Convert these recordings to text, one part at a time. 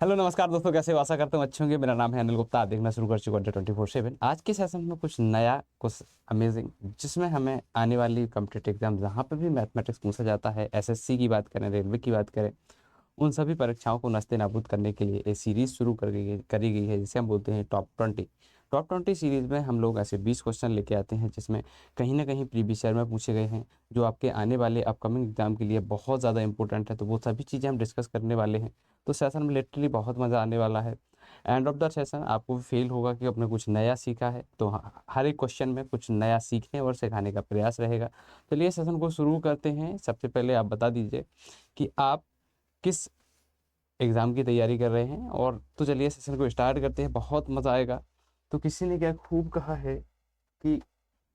Hello नमस्कार दोस्तों, कैसे हो? आशा करता हूँ अच्छे होंगे। मेरा नाम है अनिल गुप्ता। आप देखना शुरू कर चुके हैं 24/7। आज के सेशन में कुछ नया, कुछ अमेजिंग, जिसमें हमें आने वाली कॉम्पिटिटिव एग्जाम जहाँ पे भी मैथमेटिक्स पूछा जाता है, एसएससी की बात करें, रेलवे की बात करें, उन सभी परीक्षाओं को नस्ते नाबूद करने के लिए एक सीरीज शुरू करी गई है जिसे हम बोलते हैं टॉप 20। टॉप 20 सीरीज में हम लोग ऐसे 20 क्वेश्चन लेके आते हैं जिसमें कहीं ना कहीं प्रीवियस ईयर में पूछे गए हैं, जो आपके आने वाले अपकमिंग एग्जाम के लिए बहुत ज़्यादा इंपॉर्टेंट है। तो वो सभी चीज़ें हम डिस्कस करने वाले हैं। तो सेशन में लिटरली बहुत मज़ा आने वाला है। एंड ऑफ द सेशन आपको भी फील होगा कि आपने कुछ नया सीखा है। तो हर एक क्वेश्चन में कुछ नया सीखने और सिखाने का प्रयास रहेगा। चलिए सेशन को शुरू करते हैं। सबसे पहले आप बता दीजिए कि आप किस एग्ज़ाम की तैयारी कर रहे हैं। और तो चलिए सेशन को स्टार्ट करते हैं, बहुत मज़ा आएगा। तो किसी ने क्या खूब कहा है कि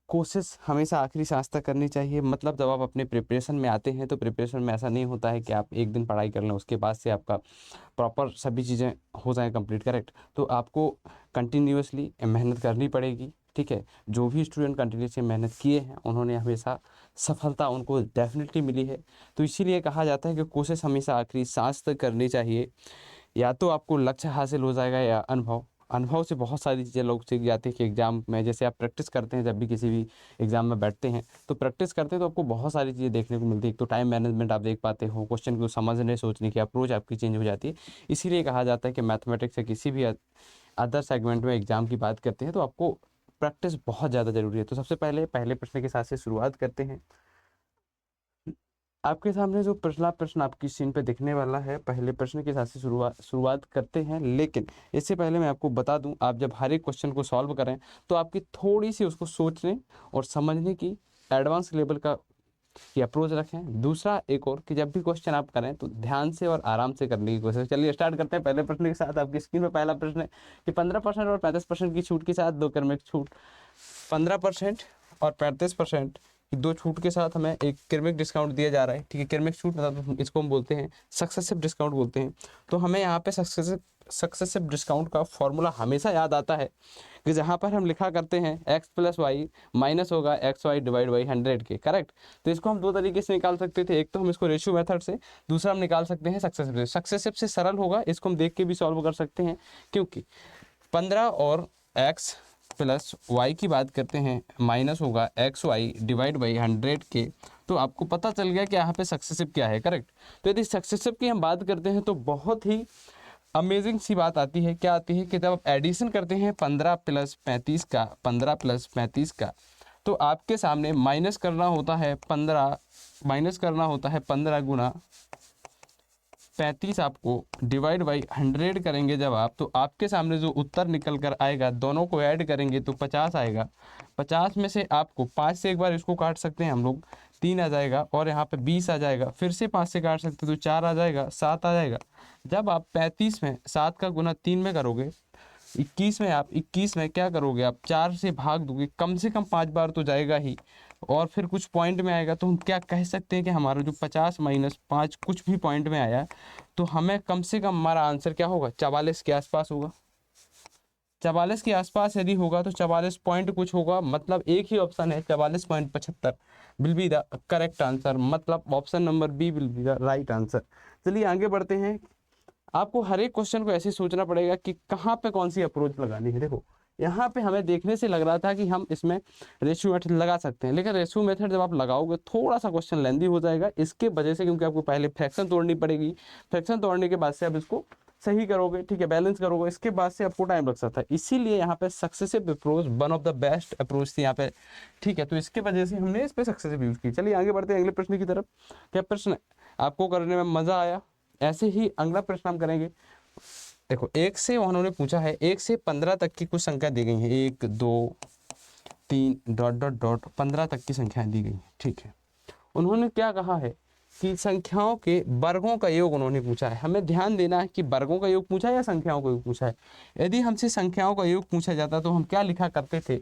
कोशिश हमेशा आखिरी सांस तक करनी चाहिए। मतलब जब आप अपने प्रिपरेशन में आते हैं तो प्रिपरेशन में ऐसा नहीं होता है कि आप एक दिन पढ़ाई कर लें उसके बाद से आपका प्रॉपर सभी चीज़ें हो जाएं कंप्लीट, करेक्ट। तो आपको कंटिन्यूअसली मेहनत करनी पड़ेगी, ठीक है। जो भी स्टूडेंट कंटिन्यूसली मेहनत किए हैं उन्होंने हमेशा सफलता उनको डेफिनेटली मिली है। तो इसीलिए कहा जाता है कि कोशिश हमेशा आखिरी सांस तक करनी चाहिए। या तो आपको लक्ष्य हासिल हो जाएगा या अनुभव। अनुभव से बहुत सारी चीज़ें लोग सीख जाते हैं कि एग्ज़ाम में जैसे आप प्रैक्टिस करते हैं, जब भी किसी भी एग्ज़ाम में बैठते हैं तो प्रैक्टिस करते हैं तो आपको बहुत सारी चीज़ें देखने को मिलती है। एक तो टाइम मैनेजमेंट आप देख पाते हो, क्वेश्चन को समझने सोचने की अप्रोच आपकी चेंज हो जाती है। इसीलिए कहा जाता है कि मैथमेटिक्स या किसी भी अदर सेगमेंट में एग्ज़ाम की बात करते हैं तो आपको प्रैक्टिस बहुत ज़्यादा ज़रूरी है। तो सबसे पहले पहले प्रश्न के साथ से शुरुआत करते हैं। आपके सामने जो पहला प्रश्न आपकी स्क्रीन पे दिखने वाला है, पहले प्रश्न के साथ से शुरुआत करते हैं। लेकिन इससे पहले मैं आपको बता दूं, आप जब हर एक क्वेश्चन को सॉल्व करें तो आपकी थोड़ी सी उसको सोचने और समझने की एडवांस लेवल का की अप्रोच रखें। दूसरा एक और कि जब भी क्वेश्चन आप करें तो ध्यान से और आराम से करने की कोशिश। चलिए स्टार्ट करते हैं पहले प्रश्न के साथ। आपकी स्क्रीन पर पहला प्रश्न है कि 15% और 35% की छूट के साथ दो क्रमिक छूट, 15% और 35% की दो छूट के साथ हमें एक क्रमिक डिस्काउंट दिया जा रहा है, ठीक है। क्रमिक छूट मतलब इसको हम बोलते हैं सक्सेसिव डिस्काउंट बोलते हैं। तो हमें यहाँ पे सक्सेसिव डिस्काउंट का फॉर्मूला हमेशा याद आता है कि जहाँ पर हम लिखा करते हैं x प्लस वाई माइनस होगा एक्स वाई डिवाइड बाई 100 के, करेक्ट। तो इसको हम दो तरीके से निकाल सकते थे, एक तो हम इसको रेशियो मेथड से, दूसरा हम निकाल सकते हैं सक्सेसिव से। सक्सेसिव से सरल होगा, इसको हम देख के भी सॉल्व कर सकते हैं, क्योंकि 15 और x प्लस वाई की बात करते हैं माइनस होगा एक्स वाई डिवाइड बाई 100 के। तो आपको पता चल गया कि यहाँ पे सक्सेसिव क्या है, करेक्ट। तो यदि सक्सेसिव की हम बात करते हैं तो बहुत ही अमेजिंग सी बात आती है। क्या आती है कि जब आप एडिशन करते हैं 15 प्लस 35 का, 15 प्लस 35 का, तो आपके सामने माइनस करना होता है 15, माइनस करना होता है 15 गुना 35 आपको डिवाइड बाई 100 करेंगे जब आप, तो आपके सामने जो उत्तर निकल कर आएगा दोनों को ऐड करेंगे तो 50 आएगा। 50 में से आपको 5 से एक बार इसको काट सकते हैं हम लोग, 3 आ जाएगा, और यहाँ पे 20 आ जाएगा। फिर से 5 से काट सकते तो 4 आ जाएगा, 7 आ जाएगा। जब आप 35 में 7 का गुना 3 में करोगे, 21 में क्या करोगे, आप 4 से भाग दोगे, कम से कम 5 बार तो जाएगा ही, और फिर कुछ पॉइंट में आएगा। तो हम क्या कह सकते हैं कि हमारा जो 50 माइनस 5 कुछ भी पॉइंट में आया, तो हमें कम से कम हमारा आंसर क्या होगा, 44 के आसपास होगा। 44 के आसपास यदि होगा तो 44 पॉइंट कुछ होगा, मतलब एक ही ऑप्शन है 44.75 will be the correct answer. मतलब option number B will be the right answer. चलिए आगे बढ़ते हैं। आपको हर एक क्वेश्चन को ऐसे सोचना पड़ेगा कि कहाँ पे कौन सी अप्रोच लगानी है। देखो यहाँ पे हमें देखने से लग रहा था कि हम इसमें रेशियो मेथड लगा सकते हैं, लेकिन रेशियो मेथड जब आप लगाओगे थोड़ा सा क्वेश्चन लेंदी हो जाएगा इसके वजह से, क्योंकि आपको पहले फ्रैक्शन तोड़नी पड़ेगी। फ्रैक्शन तोड़ने के बाद से आप इसको सही करोगे, ठीक है, बैलेंस करोगे, इसके बाद से आपको टाइम लग सकता है। इसीलिए यहाँ पे successive approach one of the best approach थी यहाँ पे, ठीक है। तो इसके वजह से हमने इस पे सक्सेसिव यूज की। चलिए आगे बढ़ते हैं अगले प्रश्न की तरफ। क्या प्रश्न आपको करने में मजा आया? ऐसे ही अगला प्रश्न हम करेंगे। देखो एक से उन्होंने पूछा है 1 से 15 तक की कुछ संख्या दी गई है, 1 2 3 डॉट डॉट डॉट 15 तक की संख्याएं दी गई हैं, ठीक है। उन्होंने क्या कहा है कि संख्याओं के वर्गों का योग उन्होंने पूछा है। हमें ध्यान देना है कि वर्गों का योग पूछा है या संख्याओं का योग पूछा है। यदि हमसे संख्याओं का योग पूछा जाता तो हम क्या लिखा करते थे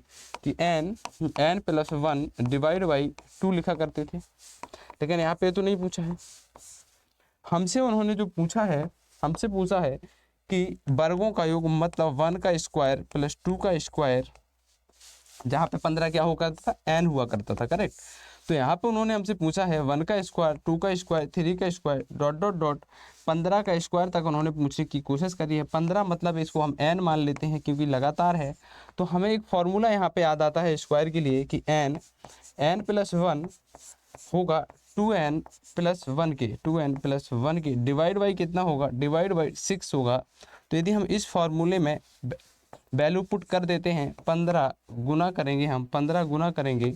कि n प्लस 1 डिवाइड बाई 2 लिखा करते थे, लेकिन यहाँ पे तो नहीं पूछा है। हमसे उन्होंने जो पूछा है, हमसे पूछा है कि वर्गों का योग, मतलब 1 का स्क्वायर प्लस 2 का स्क्वायर, जहाँ पे 15 क्या हुआ करता था, n हुआ करता था, करेक्ट। तो यहाँ पे उन्होंने हमसे पूछा है 1 का स्क्वायर, 2 का स्क्वायर, 3 का स्क्वायर, डॉट डॉट डॉट 15 का स्क्वायर तक उन्होंने पूछने की कोशिश करी है। 15 मतलब इसको हम n मान लेते हैं क्योंकि लगातार है। तो हमें एक फॉर्मूला यहाँ पे याद आता है स्क्वायर के लिए कि n प्लस 1 होगा 2n प्लस 1 के, 2n प्लस 1 के डिवाइड बाई कितना होगा, डिवाइड बाई 6 होगा। तो यदि हम इस फॉर्मूले में वैल्यू पुट कर देते हैं, 15 गुना करेंगे, हम 15 गुना करेंगे,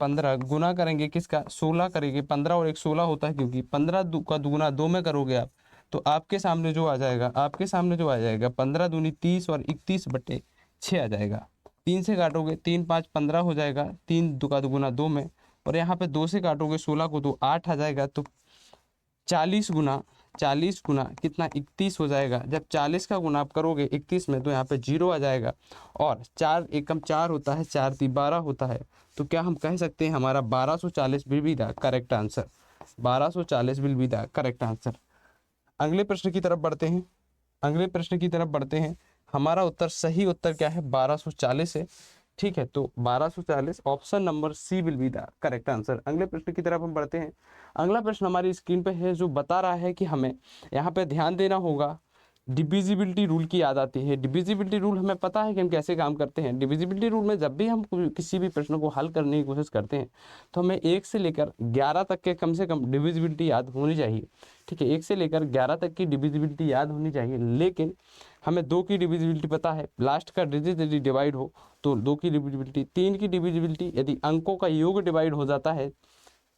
15 गुना करेंगे किसका, 16 करेंगे, 15 और 1 16 होता है, क्योंकि 15 का दुगुना 2 में करोगे आप तो आपके सामने जो आ जाएगा, आपके सामने जो आ जाएगा 15 दूनी 30 और 31/6 आ जाएगा। 3 से काटोगे 3 5 15 हो जाएगा, 3 का दुगुना 2 में, और यहाँ पे 2 से काटोगे 16 को तो 8 आ जाएगा। तो 40 गुना कितना, 31 हो जाएगा। जब 40 का गुना आप करोगे 31 में तो यहाँ पे 0 आ जाएगा, और 4 एकम 4 होता है, 4 × 3 = 12 होता है। तो क्या हम कह सकते हैं हमारा 1240 will be the correct answer, 1240 will be the correct answer. अगले प्रश्न की तरफ बढ़ते हैं, अगले प्रश्न की तरफ बढ़ते हैं। हमारा उत्तर, सही उत्तर क्या है, 1240 है। ठीक है, तो 1240 option number C will be the correct answer. अगले प्रश्न की तरफ हम बढ़ते हैं। अगला प्रश्न हमारी स्क्रीन पे है जो बता रहा है कि हमें यहाँ पे ध्यान देना होगा, डिविजिबिलिटी रूल की याद आती है। डिविजिबिलिटी रूल हमें पता है कि हम कैसे काम करते हैं। डिविजिबिलिटी रूल में जब भी हम किसी भी प्रश्न को हल करने की कोशिश करते हैं तो हमें 1 से लेकर 11 तक के कम से कम डिविजिबिलिटी याद होनी चाहिए। ठीक है, 1 से लेकर 11 तक की डिविजिबिलिटी याद होनी चाहिए, लेकिन हमें 2 की डिविजिबिलिटी पता है, लास्ट का डिजिट यदि डिवाइड हो तो 2 की डिविजिबिलिटी, 3 की डिविजिबिलिटी यदि अंकों का योग डिवाइड हो जाता है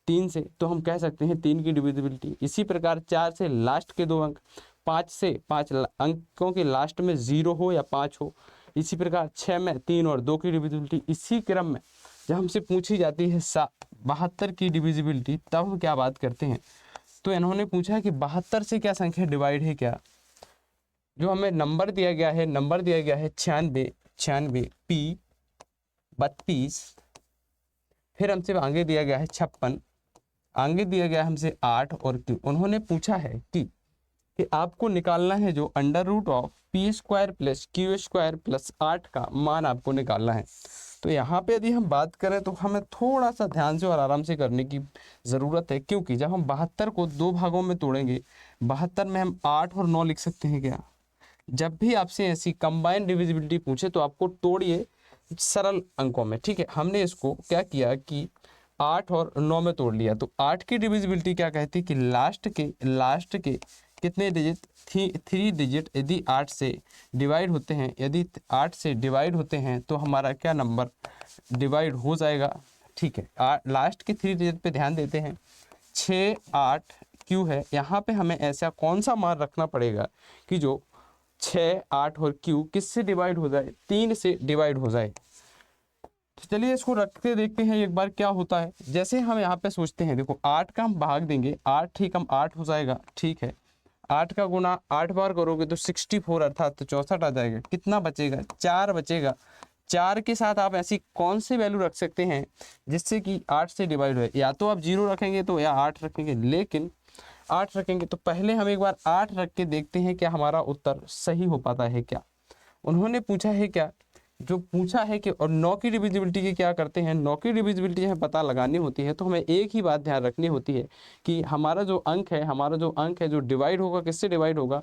3 से तो हम कह सकते हैं 3 की डिविजिबिलिटी। इसी प्रकार 4 से लास्ट के 2 अंक, 5 से 5 अंकों के लास्ट में 0 हो या 5 हो। इसी प्रकार 6 में 3 और 2 की डिविजिबिलिटी। इसी क्रम में जब हमसे पूछी जाती है 72 की डिविजिबिलिटी, तब हम क्या बात करते हैं, तो इन्होंने पूछा है कि 72 से क्या संख्या डिवाइड है क्या। जो हमें नंबर दिया गया है, नंबर दिया गया है 96 P 32, फिर हमसे आगे दिया गया है 56, आगे दिया गया हमसे 8 और Q। उन्होंने पूछा है कि आपको निकालना है जो √ऑफ P² + Q² + 8 का मान आपको निकालना है। तो यहाँ पे यदि हम बात करें तो हमें थोड़ा सा ध्यान से और आराम से करने की ज़रूरत है, क्योंकि जब हम 72 को 2 भागों में तोड़ेंगे, 72 में हम 8 और 9 लिख सकते हैं क्या। जब भी आपसे ऐसी कंबाइंड डिविजिबिलिटी पूछे तो आपको तोड़िए सरल अंकों में। ठीक है, हमने इसको क्या किया कि 8 और 9 में तोड़ लिया। तो 8 की डिविजिबिलिटी क्या कहती है कि लास्ट के कितने डिजिट, 3 डिजिट यदि 8 से डिवाइड होते हैं, यदि 8 से डिवाइड होते हैं तो हमारा क्या नंबर डिवाइड हो जाएगा। ठीक है, लास्ट के 3 डिजिट पे ध्यान देते हैं, 6 8 Q है। यहाँ पे हमें ऐसा कौन सा मान रखना पड़ेगा कि जो 6 8 और Q किससे डिवाइड हो जाए, 3 से डिवाइड हो जाए। तो चलिए इसको रखते देखते हैं एक बार क्या होता है। जैसे हम यहाँ पे सोचते हैं, देखो 8 का हम भाग देंगे, 8 ठीक हम 8 हो जाएगा। ठीक है, 8 का गुना 8 बार करोगे तो 64 अर्थात तो 64 आ जाएगा। कितना बचेगा, 4 बचेगा। 4 के साथ आप ऐसी कौन सी वैल्यू रख सकते हैं जिससे कि 8 से डिवाइड हो, या तो आप 0 रखेंगे तो या 8 रखेंगे, लेकिन 8 रखेंगे तो पहले हम एक बार 8 रख के देखते हैं क्या हमारा उत्तर सही हो पाता है क्या। उन्होंने पूछा है क्या, जो पूछा है कि और 9 की डिविजिबिलिटी की क्या करते हैं, 9 की डिविजिबिलिटी हमें पता लगानी होती है तो हमें एक ही बात ध्यान रखनी होती है कि हमारा जो अंक है जो डिवाइड होगा, किससे डिवाइड होगा,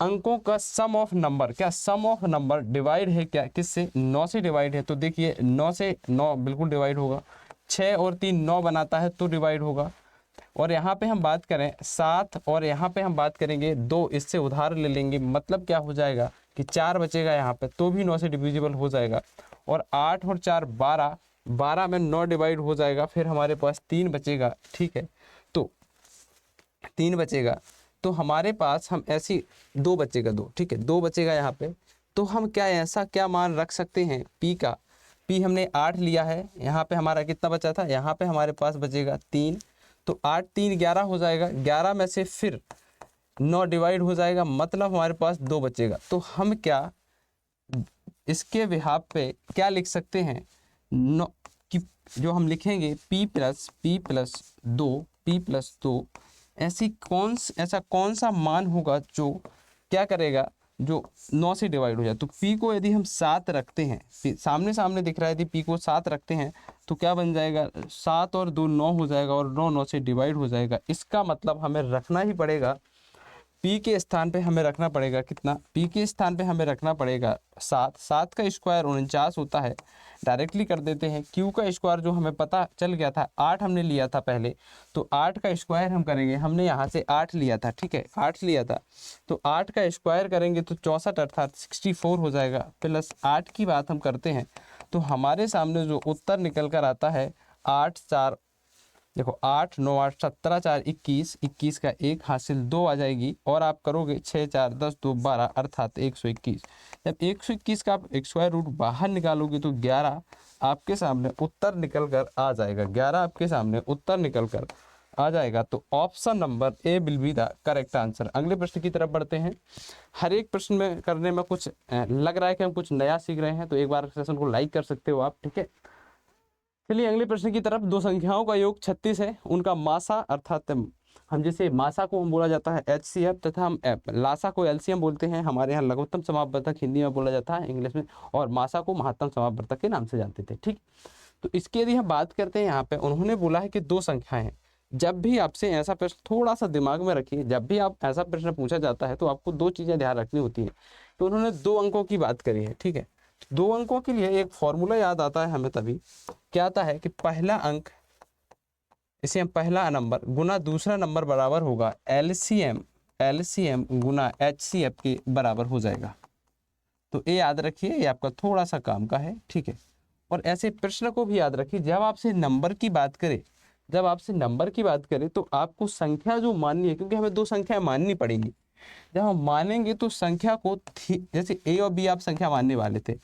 अंकों का सम ऑफ नंबर। क्या सम ऑफ नंबर डिवाइड है क्या, किससे, 9 से डिवाइड है। तो देखिए 9 से 9 बिल्कुल डिवाइड होगा, 6 और 3 9 बनाता है तो डिवाइड होगा। और यहाँ पे हम बात करें 7 और यहाँ पे हम बात करेंगे 2, इससे उधार ले लेंगे, मतलब क्या हो जाएगा कि 4 बचेगा यहाँ पे, तो भी 9 से डिविजिबल हो जाएगा। और 8 और 4 12, 12 में 9 डिवाइड हो जाएगा, फिर हमारे पास 3 बचेगा। ठीक है, तो 3 बचेगा तो हमारे पास हम ऐसी 2 बचेगा, 2, ठीक है 2 बचेगा यहाँ पे। तो हम क्या ऐसा क्या मान रख सकते हैं P का, P हमने 8 लिया है, यहाँ पे हमारा कितना बचा था, यहाँ पे हमारे पास बचेगा 3, तो 8 3 11 हो जाएगा। 11 में से फिर 9 डिवाइड हो जाएगा, मतलब हमारे पास 2 बचेगा। तो हम क्या इसके बिहाफ पे क्या लिख सकते हैं, कि जो हम लिखेंगे P + 2 ऐसा कौन सा मान होगा जो क्या करेगा, जो 9 से डिवाइड हो जाए, तो p को यदि हम 7 रखते हैं, सामने सामने दिख रहा है, यदि p को 7 रखते हैं तो क्या बन जाएगा, 7 और 2 9 हो जाएगा, और 9 9 से डिवाइड हो जाएगा। इसका मतलब हमें रखना ही पड़ेगा, p के स्थान पे हमें रखना पड़ेगा कितना, p के स्थान पे हमें रखना पड़ेगा 7। 7 का स्क्वायर 49 होता है। डायरेक्टली कर देते हैं, q का स्क्वायर जो हमें पता चल गया था, 8 हमने लिया था पहले, तो 8 का स्क्वायर हम करेंगे, हमने यहाँ से 8 लिया था, ठीक है 8 लिया था, तो 8 का स्क्वायर करेंगे तो 64 अर्थात 64 हो जाएगा। प्लस 8 की बात हम करते हैं तो हमारे सामने जो उत्तर निकल कर आता है 8 4, देखो 8 9 8 17 4 21, 21 का 1 हासिल 2 आ जाएगी, और आप करोगे 6 4 10 2 12 अर्थात 121। जब 121 का आप स्क्वायर रूट बाहर निकालोगे तो 11 आपके सामने उत्तर निकल कर आ जाएगा, 11 आपके सामने उत्तर निकल कर आ जाएगा। तो option number A will be the correct answer. अगले प्रश्न की तरफ बढ़ते हैं। हर एक प्रश्न में करने में कुछ लग रहा है कि हम कुछ नया सीख रहे हैं, तो एक बार सेशन को लाइक कर सकते हो आप, ठीक है। चलिए अगले प्रश्न की तरफ। दो संख्याओं का योग 36 है, उनका मासा अर्थात हम जैसे मासा को हम बोला जाता है HCF, तथा हम लासा को LCM बोलते हैं, हमारे यहाँ लघुत्तम समापवर्तक हिंदी में बोला जाता है, इंग्लिश में, और मासा को महत्तम समापवर्तक के नाम से जानते थे, ठीक। तो इसकी यदि हम बात करते हैं, यहाँ पे उन्होंने बोला है कि दो संख्याएं हैं। जब भी आपसे ऐसा प्रश्न, थोड़ा सा दिमाग में रखिए, जब भी आप ऐसा प्रश्न पूछा जाता है तो आपको दो चीज़ें ध्यान रखनी होती है। तो उन्होंने 2 अंकों की बात करी है, ठीक है। 2 अंकों के लिए एक फॉर्मूला याद आता है हमें तभी, क्या आता है कि पहला अंक, इसे हम पहला नंबर गुना दूसरा नंबर बराबर होगा LCM गुना HCF के बराबर हो जाएगा। तो ये याद रखिए, ये आपका थोड़ा सा काम का है, ठीक है। और ऐसे प्रश्न को भी याद रखिए, जब आपसे नंबर की बात करें, जब आपसे नंबर की बात करें तो आपको संख्या जो माननी है, क्योंकि हमें 2 संख्याएं माननी पड़ेंगी। जब हम मानेंगे तो संख्या को जैसे A और B आप संख्या मानने वाले थे,